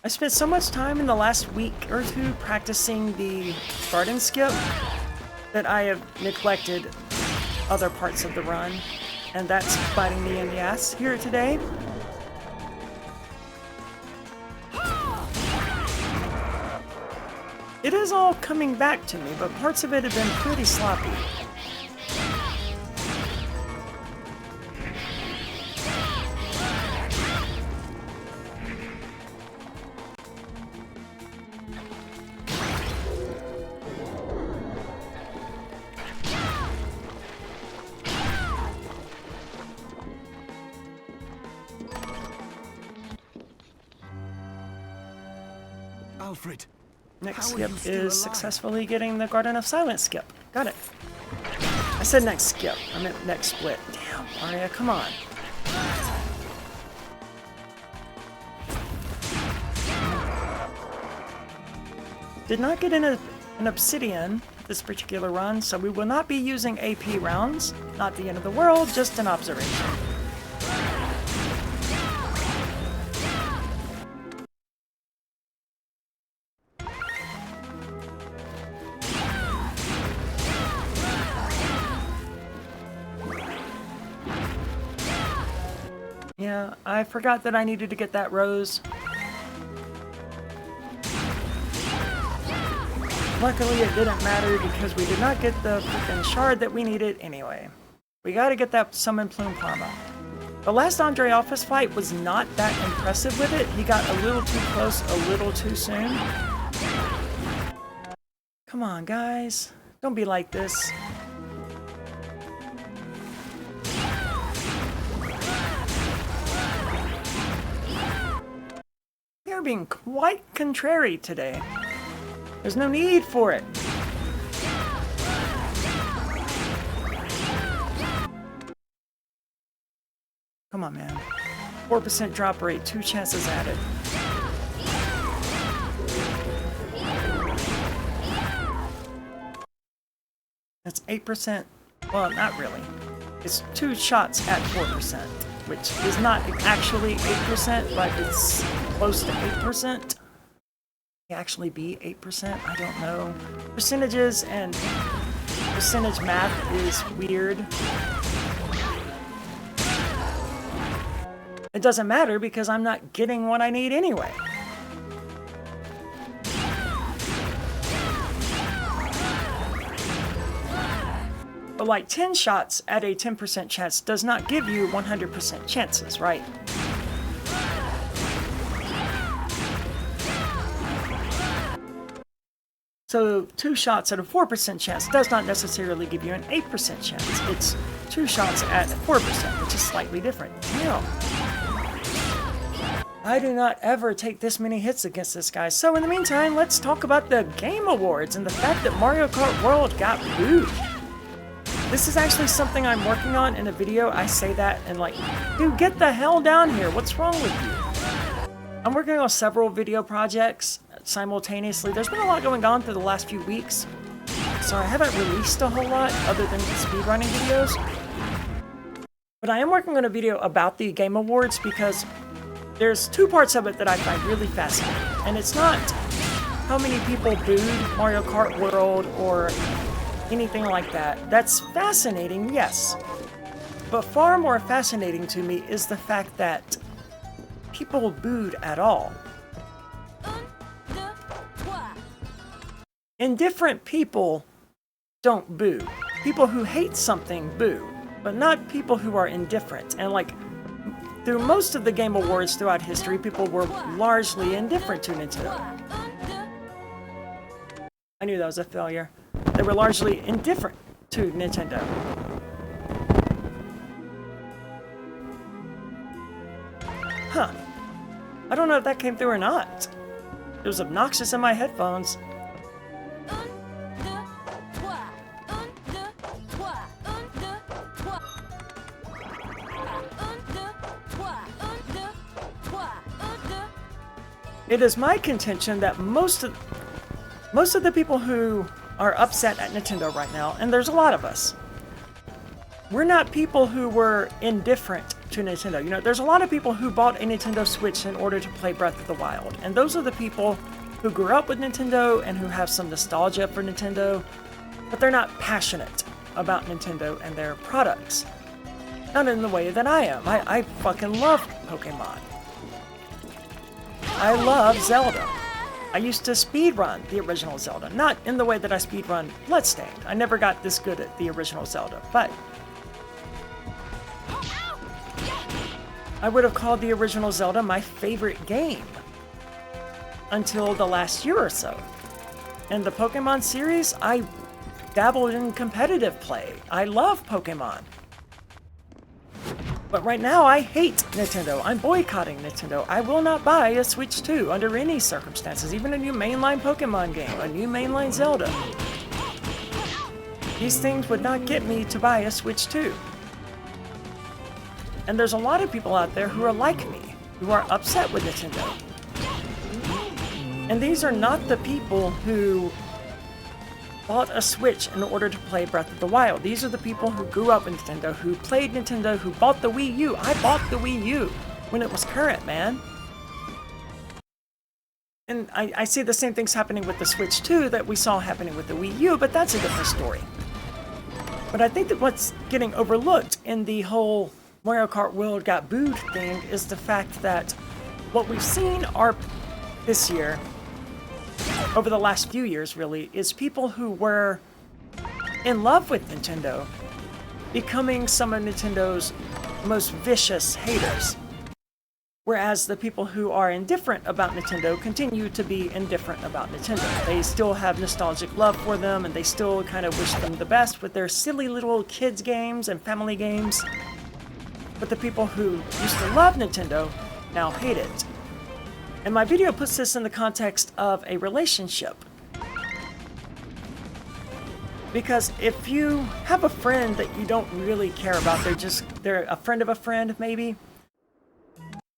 I spent so much time in the last week or two practicing the garden skip that I have neglected other parts of the run, and that's biting me in the ass here today. It is all coming back to me, but parts of it have been pretty sloppy. Alfred. Next How are skip you still is alive? successfully getting the Garden of Silence skip. Got it. I said next skip. I meant next split. Damn, Arya, come on. Did not get an obsidian this particular run, so we will not be using AP rounds. Not the end of the world, just an observation. Yeah, I forgot that I needed to get that rose. Luckily it didn't matter because we did not get the freaking shard that we needed anyway. We gotta get that Summon Plume Parma. The last Andre Office fight was not that impressive with it. He got a little too close a little too soon. Come on, guys. Don't be like this. You're being quite contrary today. There's no need for it. Come on, man. 4% drop rate, 2 chances added. That's 8%. Well, not really. It's 2 shots at 4%, which is not actually 8%, but it's close to 8%. Actually be 8%? I don't know. Percentages and percentage math is weird. It doesn't matter because I'm not getting what I need anyway. But like 10 shots at a 10% chance does not give you 100% chances, right? So 2 shots at a 4% chance does not necessarily give you an 8% chance. It's 2 shots at 4%, which is slightly different. Damn. I do not ever take this many hits against this guy. So in the meantime, let's talk about the Game Awards and the fact that Mario Kart World got booed. This is actually something I'm working on in a video. I say that and like, dude, get the hell down here. What's wrong with you? I'm working on several video projects simultaneously. There's been a lot going on through the last few weeks, so I haven't released a whole lot other than speedrunning videos. But I am working on a video about the Game Awards because there's two parts of it that I find really fascinating. And it's not how many people booed Mario Kart World or anything like that. That's fascinating, yes. But far more fascinating to me is the fact that people booed at all. Indifferent people don't boo. People who hate something boo, but not people who are indifferent. And like, through most of the Game Awards throughout history, people were largely indifferent to Nintendo. I knew that was a failure. They were largely indifferent to Nintendo. Huh. I don't know if that came through or not. It was obnoxious in my headphones. It is my contention that most of the people who are upset at Nintendo right now, and there's a lot of us, we're not people who were indifferent to Nintendo. You know, there's a lot of people who bought a Nintendo Switch in order to play Breath of the Wild, and those are the people who grew up with Nintendo and who have some nostalgia for Nintendo, but they're not passionate about Nintendo and their products. Not in the way that I am. I fucking love Pokemon. I love Zelda. I used to speedrun the original Zelda, not in the way that I speedrun Bloodstained. I never got this good at the original Zelda, but I would have called the original Zelda my favorite game until the last year or so. In the Pokemon series, I dabbled in competitive play. I love Pokemon. But right now, I hate Nintendo. I'm boycotting Nintendo. I will not buy a Switch 2 under any circumstances, even a new mainline Pokemon game, a new mainline Zelda. These things would not get me to buy a Switch 2. And there's a lot of people out there who are like me, who are upset with Nintendo. And these are not the people who bought a Switch in order to play Breath of the Wild. These are the people who grew up with Nintendo, who played Nintendo, who bought the Wii U. I bought the Wii U when it was current, man. And I see the same things happening with the Switch 2 that we saw happening with the Wii U, but that's a different story. But I think that what's getting overlooked in the whole Mario Kart World got booed thing is the fact that what we've seen this year, over the last few years really, is people who were in love with Nintendo becoming some of Nintendo's most vicious haters. Whereas the people who are indifferent about Nintendo continue to be indifferent about Nintendo. They still have nostalgic love for them, and they still kind of wish them the best with their silly little kids games and family games. But the people who used to love Nintendo now hate it. And my video puts this in the context of a relationship. Because if you have a friend that you don't really care about, they're a friend of a friend maybe,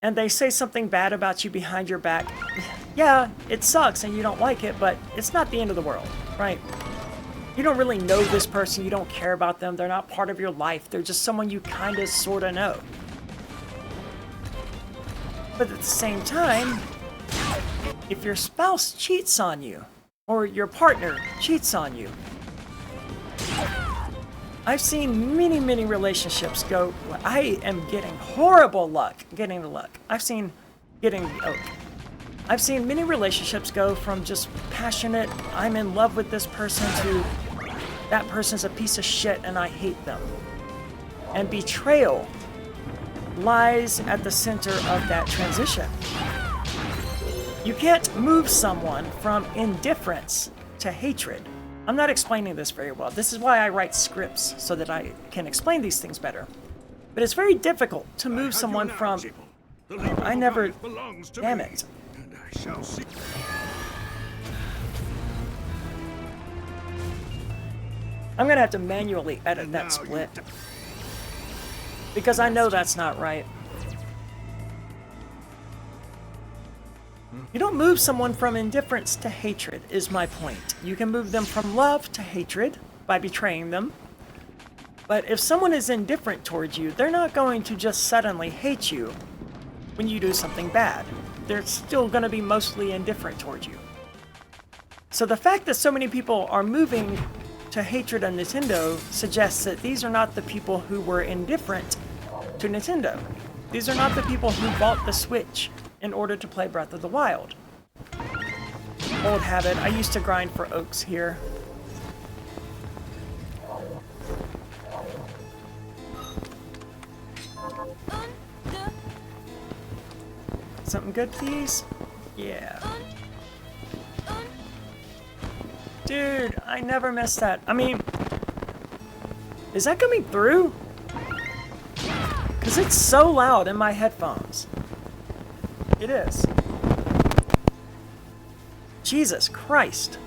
and they say something bad about you behind your back, yeah, it sucks and you don't like it, but it's not the end of the world, right? You don't really know this person, you don't care about them, they're not part of your life, they're just someone you kinda sorta know. But at the same time, if your spouse cheats on you, or your partner cheats on you, I've seen many relationships go, I am getting horrible luck getting the luck. I've seen many relationships go from just passionate, I'm in love with this person, to that person's a piece of shit and I hate them. And betrayal lies at the center of that transition. You can't move someone from indifference to hatred. I'm not explaining this very well. This is why I write scripts, so that I can explain these things better. But it's very difficult to move someone from... I never... Damn it. And I shall see. I'm gonna have to manually edit that split. Because I know that's not right. You don't move someone from indifference to hatred, is my point. You can move them from love to hatred by betraying them. But if someone is indifferent towards you, they're not going to just suddenly hate you when you do something bad. They're still going to be mostly indifferent towards you. So the fact that so many people are moving to hatred of Nintendo suggests that these are not the people who were indifferent to Nintendo. These are not the people who bought the Switch in order to play Breath of the Wild. Old habit, I used to grind for oaks here. Something good, please? Yeah. Dude, I never missed that. I mean, is that coming through? Because it's so loud in my headphones. It is. Jesus Christ.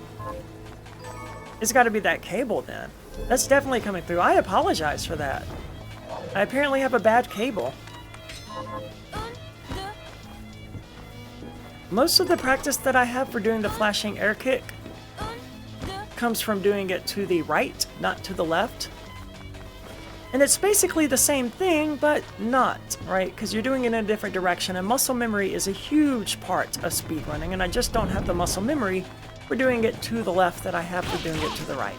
It's got to be that cable then. That's definitely coming through. I apologize for that. I apparently have a bad cable. Most of the practice that I have for doing the flashing air kick comes from doing it to the right, not to the left. And it's basically the same thing, but not, right? Because you're doing it in a different direction, and muscle memory is a huge part of speedrunning, and I just don't have the muscle memory for doing it to the left that I have for doing it to the right.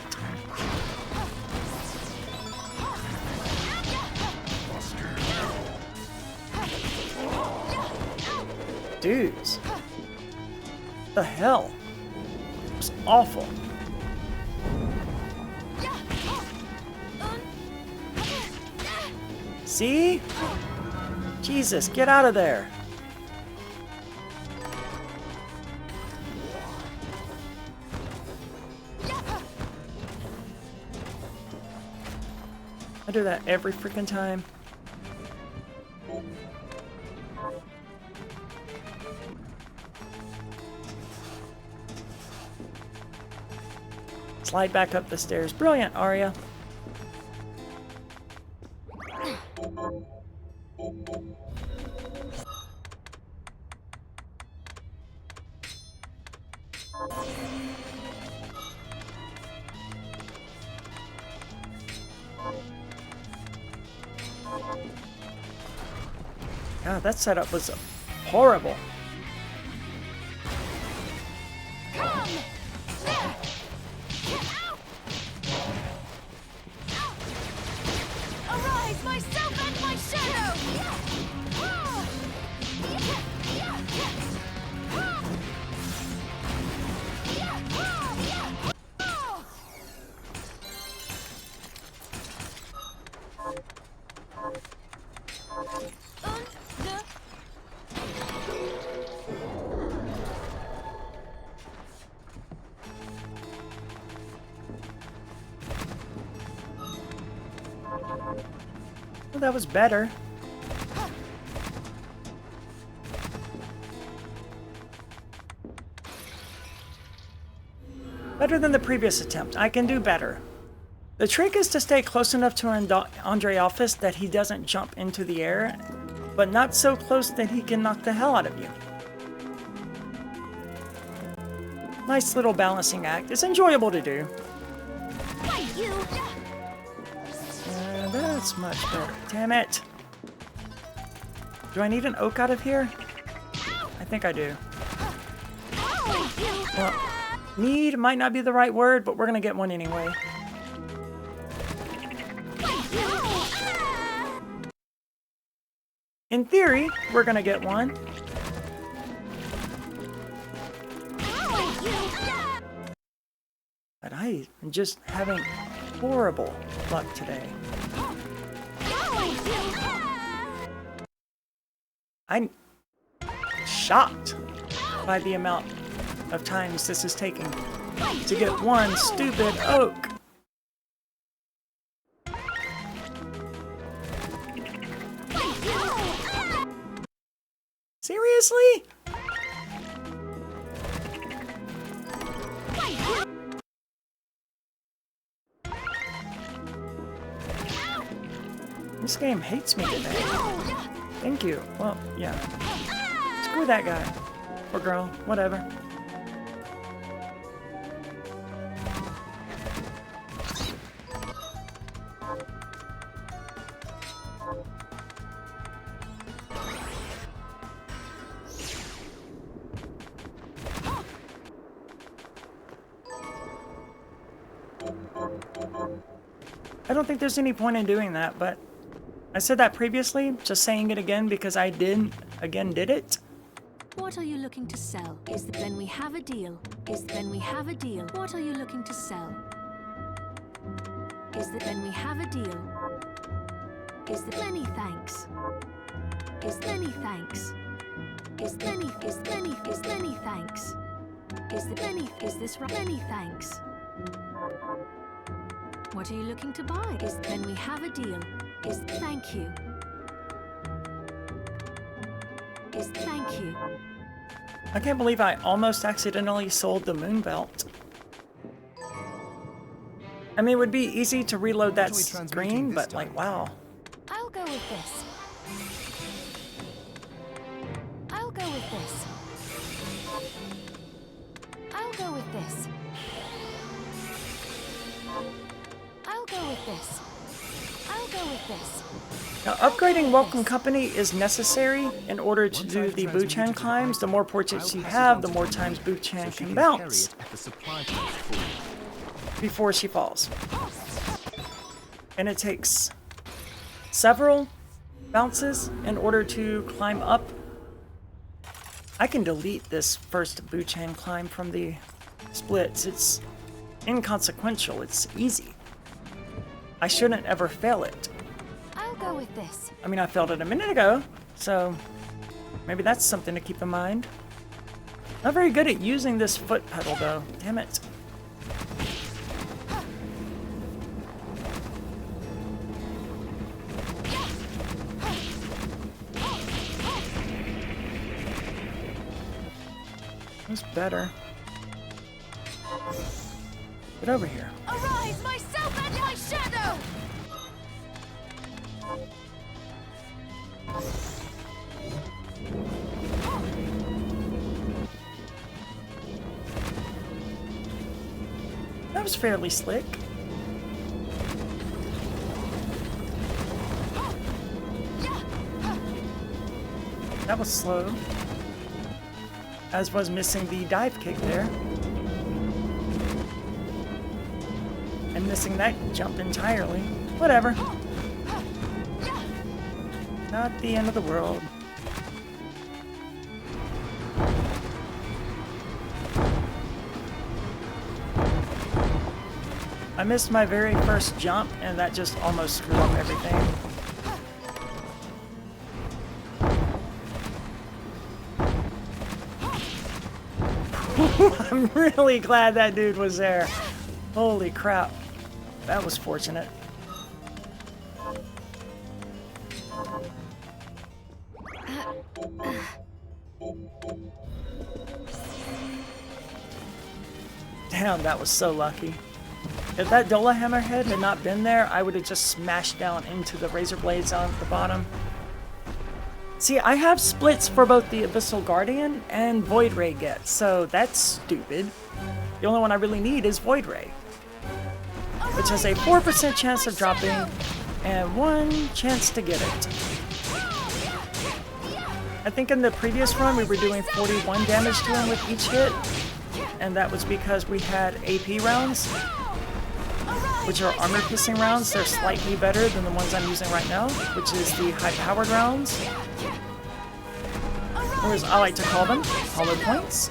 Dudes. What the hell? It was awful. See? Jesus, get out of there. I do that every freaking time. Slide back up the stairs. Brilliant, Arya. God, that setup was horrible. Arise, myself and my shadow! Well, that was better. Better than the previous attempt. I can do better. The trick is to stay close enough to Andreophis that he doesn't jump into the air, but not so close that he can knock the hell out of you. Nice little balancing act. It's enjoyable to do. That's much better. Damn it. Do I need an oak out of here? I think I do. Well, need might not be the right word, but we're gonna get one anyway. In theory, we're gonna get one. But I am just having horrible luck today. I'm shocked by the amount of times this is taking to get one stupid oak. Seriously? game hates me today. Thank you. Well, yeah. Screw that guy. Or girl. Whatever. I don't think there's any point in doing that, but I said that previously, just saying it again because I did it. What are you looking to sell? Then we have a deal. Then we have a deal. What are you looking to sell? Then we have a deal. Many thanks. Many thanks. Many thanks. Many thanks. What are you looking to buy? Then we have a deal. Thank you. Thank you. I can't believe I almost accidentally sold the moon belt. I mean, it would be easy to reload that screen, but like, wow. I'll go with this. I'll go with this. I'll go with this. I'll go with this. I'll go with this. Now, upgrading Welcome Company is necessary in order to do the Buchan climbs. The more portraits you have, the more times Buchan can bounce before she falls. And it takes several bounces in order to climb up. I can delete this first Buchan climb from the splits. It's inconsequential. It's easy. I shouldn't ever fail it. I'll go with this. I mean, I failed it a minute ago, so maybe that's something to keep in mind. Not very good at using this foot pedal, though. Damn it. That's better. Get over here. Arise, myself and my shadow! That was fairly slick. That was slow. As was missing the dive kick there. And missing that jump entirely. Whatever. Not the end of the world. I missed my very first jump, and that just almost screwed up everything. I'm really glad that dude was there. Holy crap. That was fortunate. Damn, that was so lucky. If that Dola Hammerhead had not been there, I would have just smashed down into the razor blades on the bottom. See, I have splits for both the Abyssal Guardian and Void Ray Get, so that's stupid. The only one I really need is Void Ray, which has a 4% chance of dropping and 1 chance to get it. I think in the previous run we were doing 41 damage to him with each hit, and that was because we had AP rounds, which are armor-piercing rounds. They're slightly better than the ones I'm using right now, which is the high-powered rounds, or as I like to call them, hollow points.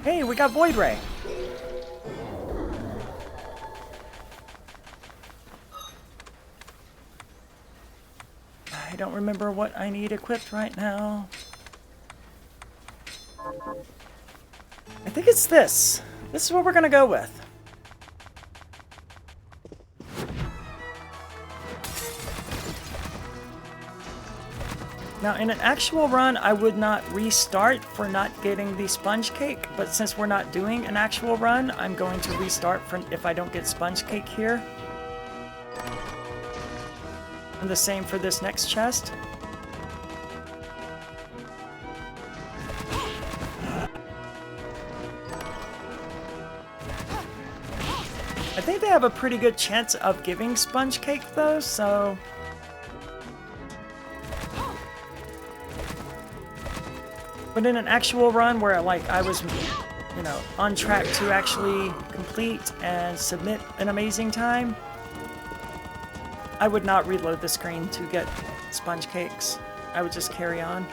Hey, we got Void Ray. I don't remember what I need equipped right now. I think it's this. This is what we're gonna go with. Now, in an actual run, I would not restart for not getting the sponge cake, but since we're not doing an actual run, I'm going to restart for if I don't get sponge cake here. And the same for this next chest. I think they have a pretty good chance of giving sponge cake though, so... But in an actual run where like I was, you know, on track to actually complete and submit an amazing time, I would not reload the screen to get sponge cakes. I would just carry on.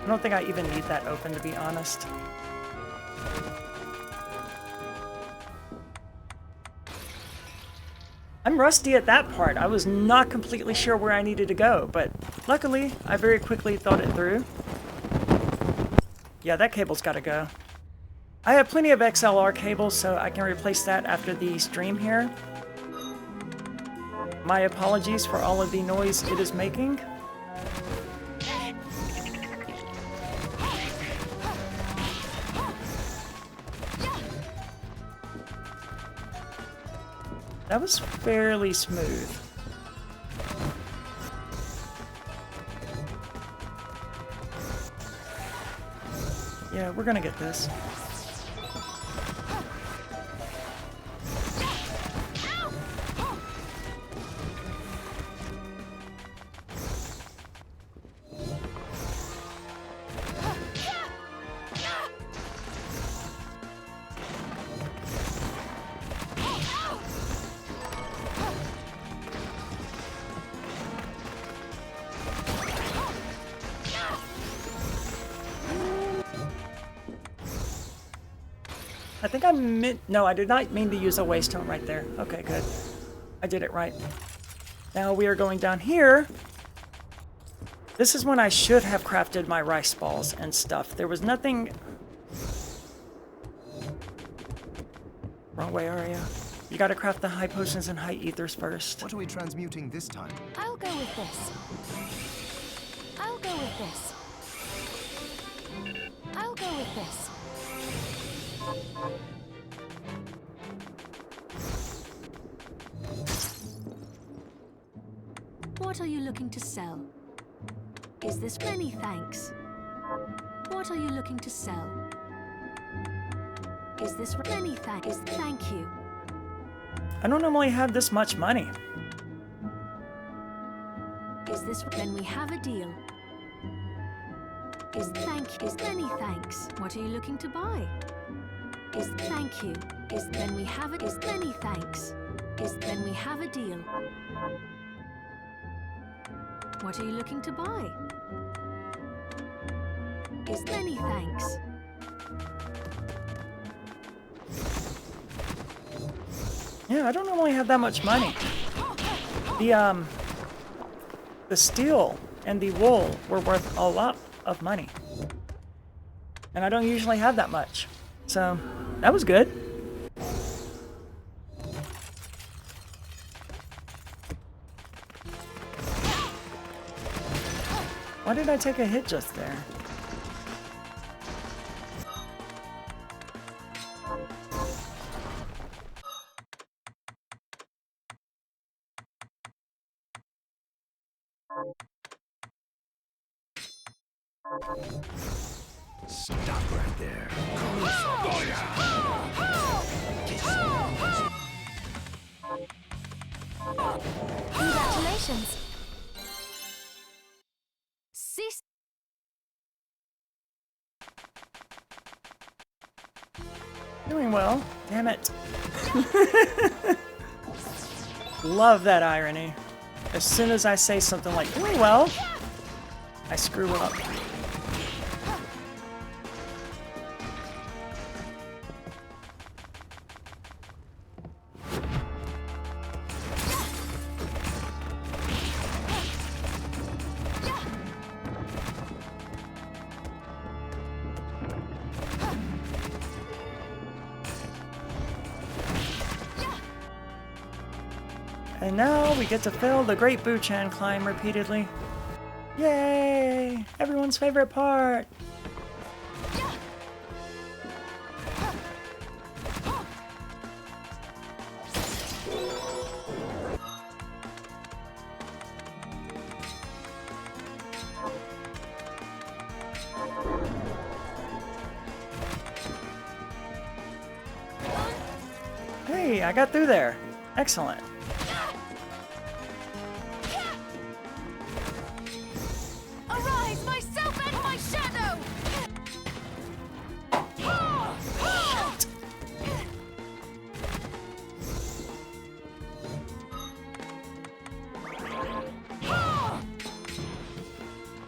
I don't think I even need that open, to be honest. I'm rusty at that part. I was not completely sure where I needed to go, but luckily, I very quickly thought it through. Yeah, that cable's gotta go. I have plenty of XLR cables, so I can replace that after the stream here. My apologies for all of the noise it is making. That was fairly smooth. Yeah, we're gonna get this. I think I meant... No, I did not mean to use a waystone right there. Okay, good. I did it right. Now we are going down here. This is when I should have crafted my rice balls and stuff. There was nothing... Wrong way, Arya. You gotta craft the high potions and high ethers first. What are we transmuting this time? I'll go with this. I'll go with this. I'll go with this. What are you looking to sell? Is this many thanks? What are you looking to sell? Is this many thanks? Thank you. I don't normally have this much money. Is this then we have a deal? Is many thanks? What are you looking to buy? Is thank you. Is then we have it. Is many thanks. Is then we have a deal. What are you looking to buy? Is many thanks. Yeah, I don't normally have that much money. The steel and the wool were worth a lot of money. And I don't usually have that much. So, that was good. Why did I take a hit just there? Stop right there. Congratulations. Cease. Doing well. Damn it. Love that irony. As soon as I say something like, doing well, I screw up. And now we get to fail the Great Buchan climb repeatedly. Yay! Everyone's favorite part! I got through there. Excellent. Arise, myself and my shadow!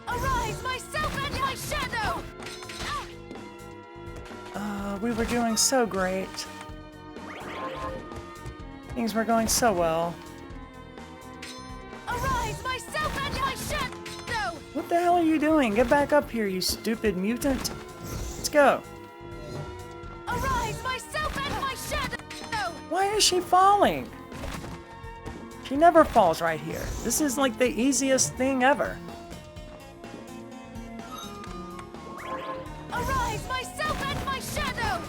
Arise, myself and my shadow! We were doing so great. Things were going so well. Arise, myself and my shadow! What the hell are you doing? Get back up here, you stupid mutant. Let's go. Arise, myself and my shadow! Why is she falling? She never falls right here. This is like the easiest thing ever. Arise, myself and my shadow!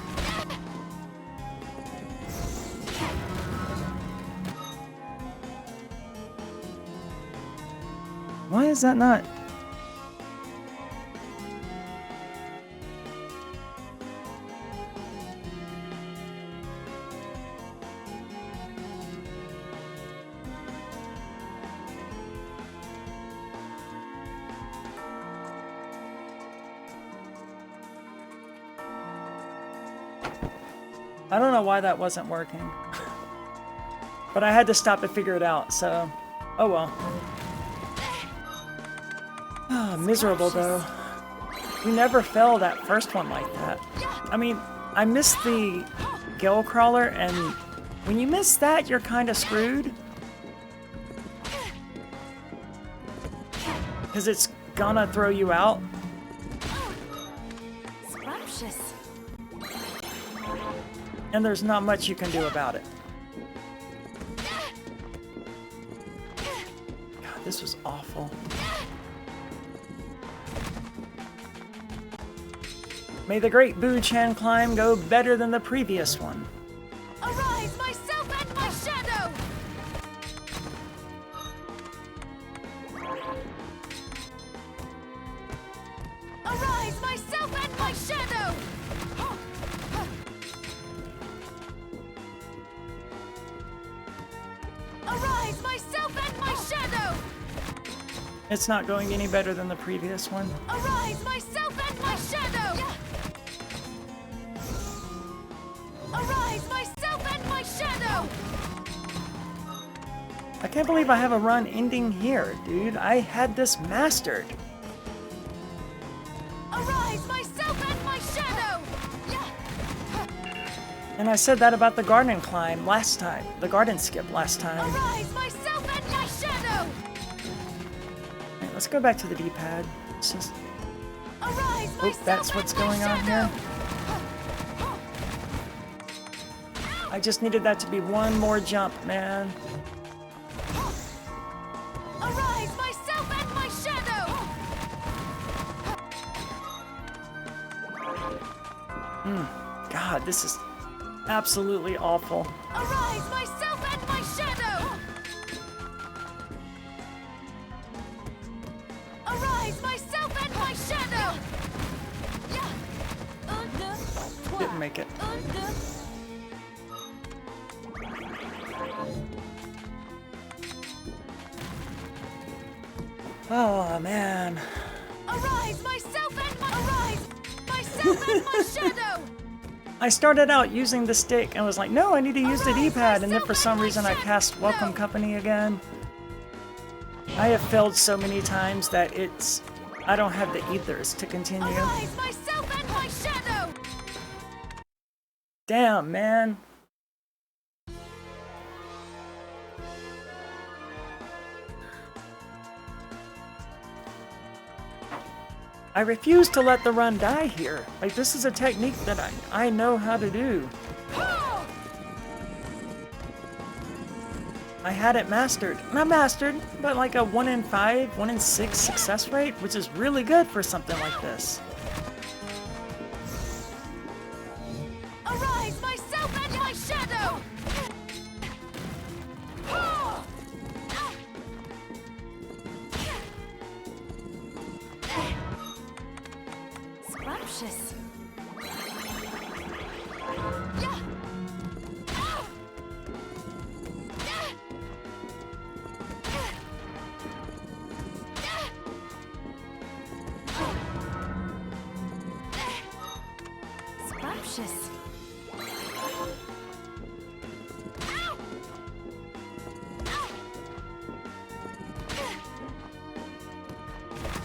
Why is that not? I don't know why that wasn't working. But I had to stop to figure it out, so oh well. Ah, miserable though. You never fell that first one like that. I mean, I missed the Gale Crawler, and when you miss that, you're kind of screwed. Because it's gonna throw you out. Scrumptious. And there's not much you can do about it. God, this was awful. May the great Boo Chan climb go better than the previous one. Arise, myself and my shadow! Arise, myself and my shadow! Arise, myself and my shadow! It's not going any better than the previous one. Arise, myself and my shadow! Arise, myself and my shadow! I can't believe I have a run ending here, dude. I had this mastered. Arise, myself and my shadow! And I said that about the garden climb last time. The garden skip last time. Arise, myself and my shadow! Alright, let's go back to the D-pad. It's just... Arise, Oh, myself that's what's and my going on shadow! here. I just needed that to be one more jump, man. Arise, myself and my shadow! God, this is absolutely awful. Arise, myself and my shadow! Arise, myself and my shadow! Didn't make it. Oh, man. Arise, myself and my arise, myself and my shadow! I started out using the stick and was like, no, I need to use the D-pad, and then for some reason I cast Welcome Company again. I have failed so many times that I don't have the ethers to continue. Arise, myself and my shadow! Damn, man. I refuse to let the run die here. Like, this is a technique that I know how to do. I had it mastered. Not mastered, but like a 1 in 5, 1 in 6 success rate, which is really good for something like this. Arise, myself and my shadow! Scrumptious. precious.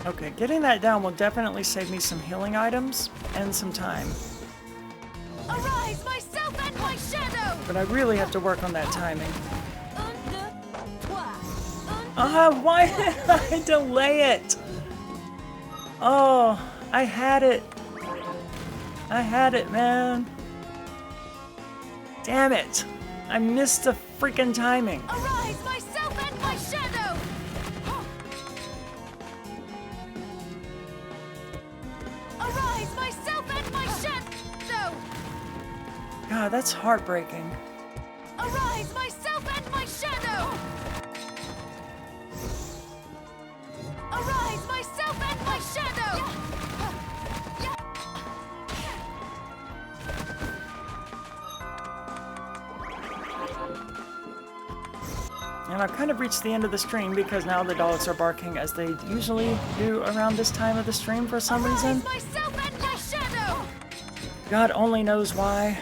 Okay, getting that down will definitely save me some healing items and some time. Arise, myself and my shadow! But I really have to work on that timing. Un, deux, trois. Why did I delay it? Oh, I had it. I had it, man. Damn it. I missed the freaking timing. Arise, myself and my shadow! Arise, myself and my shadow! God, that's heartbreaking. Arise, myself and my shadow! Arise, myself and my shadow! And I've kind of reached the end of the stream because now the dogs are barking as they usually do around this time of the stream for some reason. Arise, myself and my shadow! God only knows why.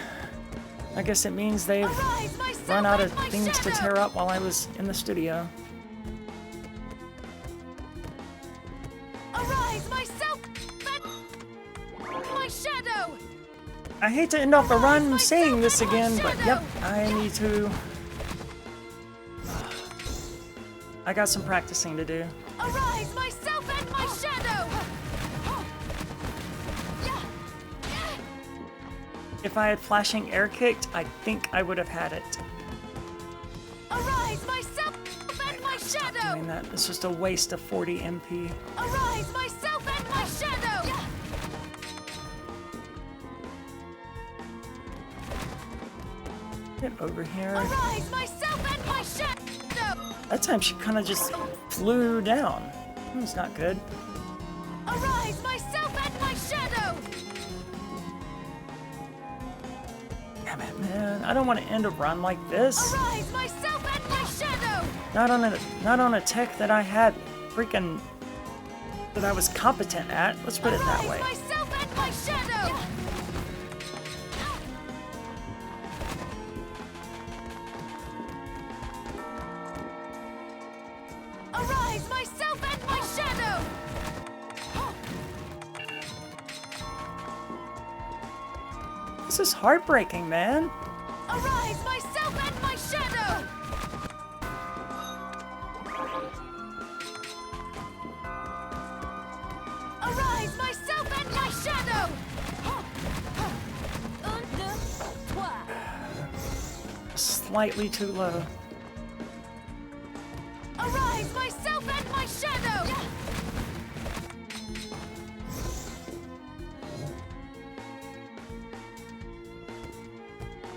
I guess it means they've Arise, myself run out of and my things to shadow! tear up while I was in the studio. Arise, myself and my shadow! I hate to end off a run saying this again, but yep, I need to... I got some practicing to do. Arise, myself and my shadow! If I had flashing air kicked, I think I would have had it. Arise, myself and my Doing shadow! that, it's just a waste of 40 MP. Arise, myself and my shadow! Get over here. Arise, myself and my shadow! That time she kind of just flew down. That's not good. Arise, myself and my shadow! Damn it, man. I don't want to end a run like this. Arise, myself and my shadow! Not on a tech that I had freaking... that I was competent at. Let's put it that way. Arise, myself and my shadow! Arise, myself and my shadow! This is heartbreaking, man. Arise, myself and my shadow! Arise, myself and my shadow! Un, deux, trois. Slightly too low. Arise, myself and my shadow!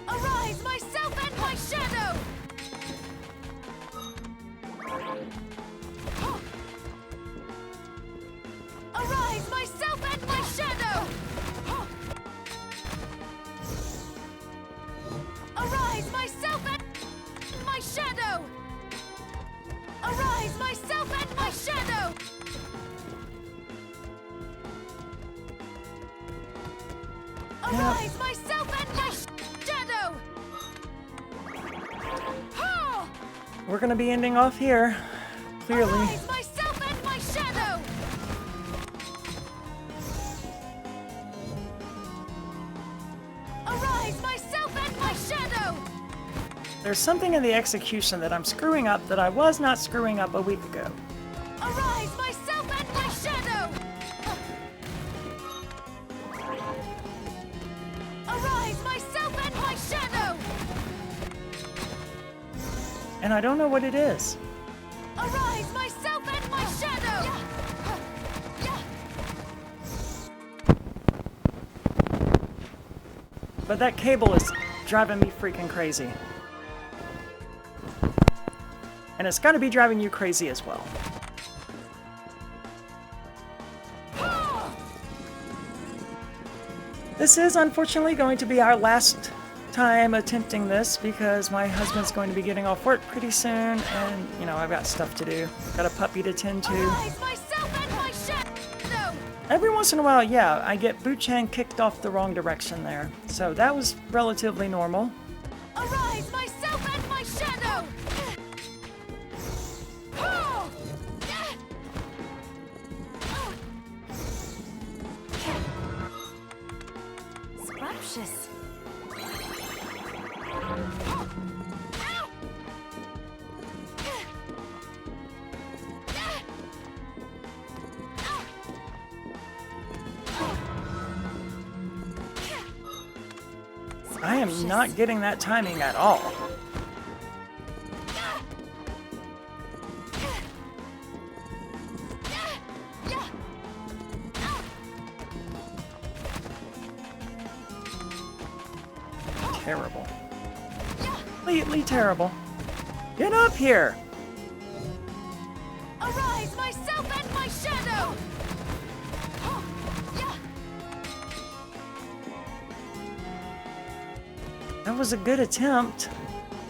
Arise, myself and my shadow! Arise, myself and my shadow! Arise, myself and my shadow! Arise, myself and my shadow! Arise, myself and my shadow! Ha! We're gonna be ending off here. Clearly. Arise, myself and my shadow! Arise, myself and my shadow! There's something in the execution that I'm screwing up that I was not screwing up a week ago. Arise, myself and my shadow! Arise, myself and my shadow! And I don't know what it is. Arise, myself and my shadow! But that cable is driving me freaking crazy. And it's gotta be driving you crazy as well. This is unfortunately going to be our last time attempting this because my husband's going to be getting off work pretty soon and, you know, I've got stuff to do. Got a puppy to tend to. Arise, myself and my shadow! Every once in a while, yeah, I get Buchan kicked off the wrong direction there. So that was relatively normal. Arise, myself and my shadow! Scrumptious. I am not getting that timing at all. Terrible. Completely terrible. Get up here! Arise, myself and my shadow! That was a good attempt.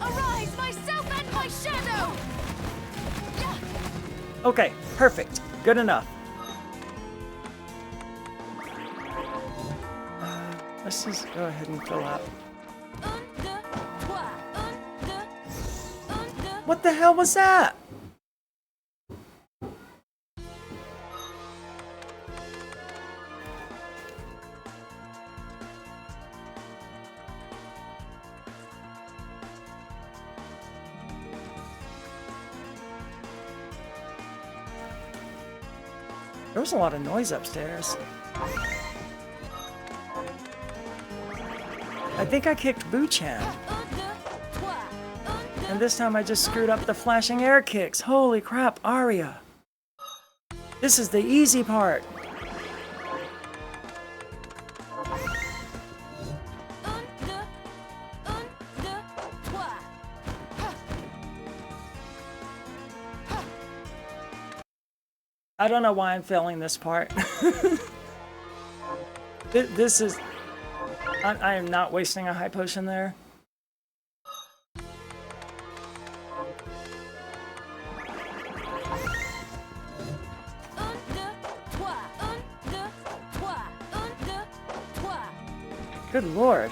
Arise, myself and my shadow! Okay, perfect. Good enough. Let's just go ahead and fill up. What the hell was that? There was a lot of noise upstairs. I think I kicked Buchan. And this time I just screwed up the flashing air kicks. Holy crap, Aria. This is the easy part. I don't know why I'm failing this part. This is... I am not wasting a high potion there. Good lord.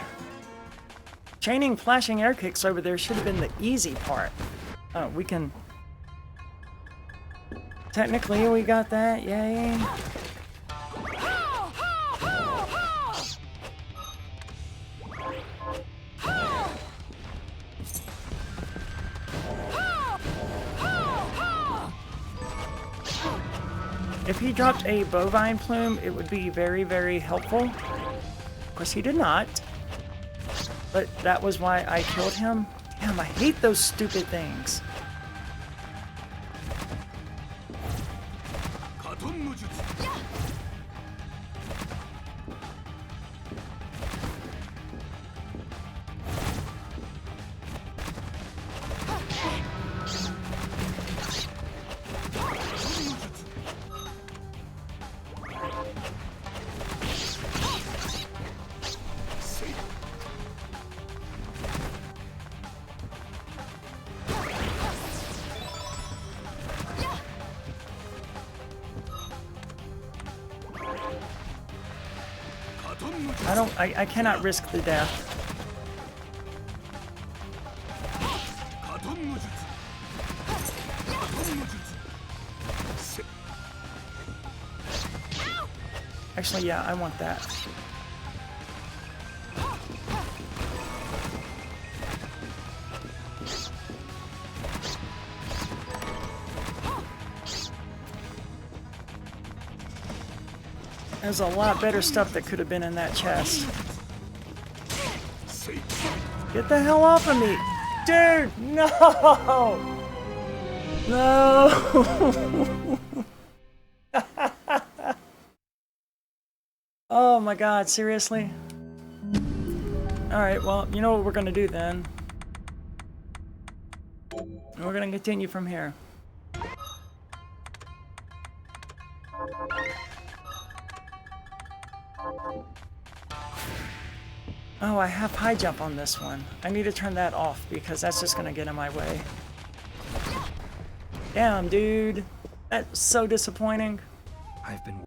Chaining flashing air kicks over there should have been the easy part. Oh, we can... Technically, we got that. Yay. If he dropped a bovine plume, it would be very, very helpful. Of course, he did not. But that was why I killed him. Damn, I hate those stupid things. I cannot risk the death. Actually, yeah, I want that. There's a lot better stuff that could have been in that chest. Get the hell off of me! Dude, no! No! Oh my god, seriously? Alright, well, you know what we're gonna do then. We're gonna continue from here. Oh, I have high jump on this one. I need to turn that off because that's just gonna get in my way. Damn, dude. That's so disappointing. I've been...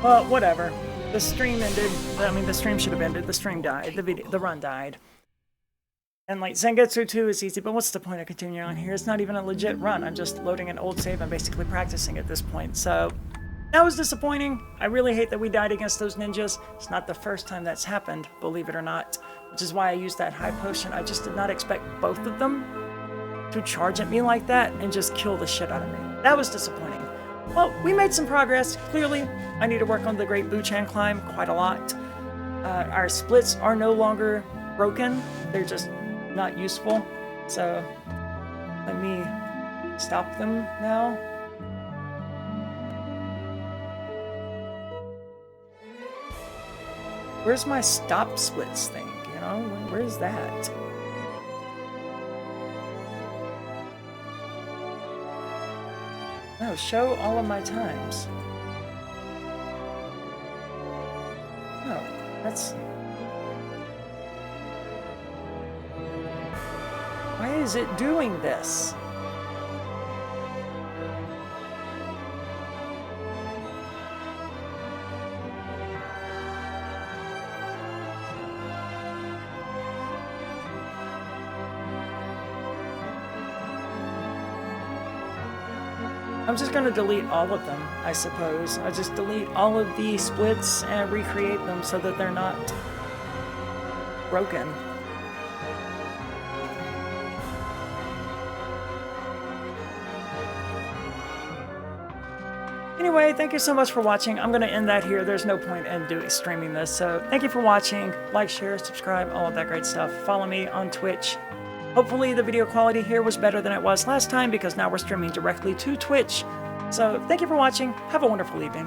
Well, whatever. The stream ended. I mean, the stream should have ended. The stream died. The run died. And like Zangetsu 2 is easy, but what's the point of continuing on here? It's not even a legit run. I'm just loading an old save and basically practicing at this point. So that was disappointing. I really hate that we died against those ninjas. It's not the first time that's happened, believe it or not, which is why I used that high potion. I just did not expect both of them to charge at me like that and just kill the shit out of me. That was disappointing. Well, we made some progress. Clearly, I need to work on the Great Buchan climb quite a lot. Our splits are no longer broken. They're just not useful. So, let me stop them now. Where's my stop splits thing? You know, where's that? No, show all of my times. Oh, that's... Why is it doing this? I'm just going to delete all of them, I suppose. I just delete all of the splits and recreate them so that they're not broken. Anyway, thank you so much for watching. I'm going to end that here. There's no point in streaming this. So thank you for watching. Like, share, subscribe, all of that great stuff. Follow me on Twitch. Hopefully the video quality here was better than it was last time because now we're streaming directly to Twitch. So thank you for watching. Have a wonderful evening.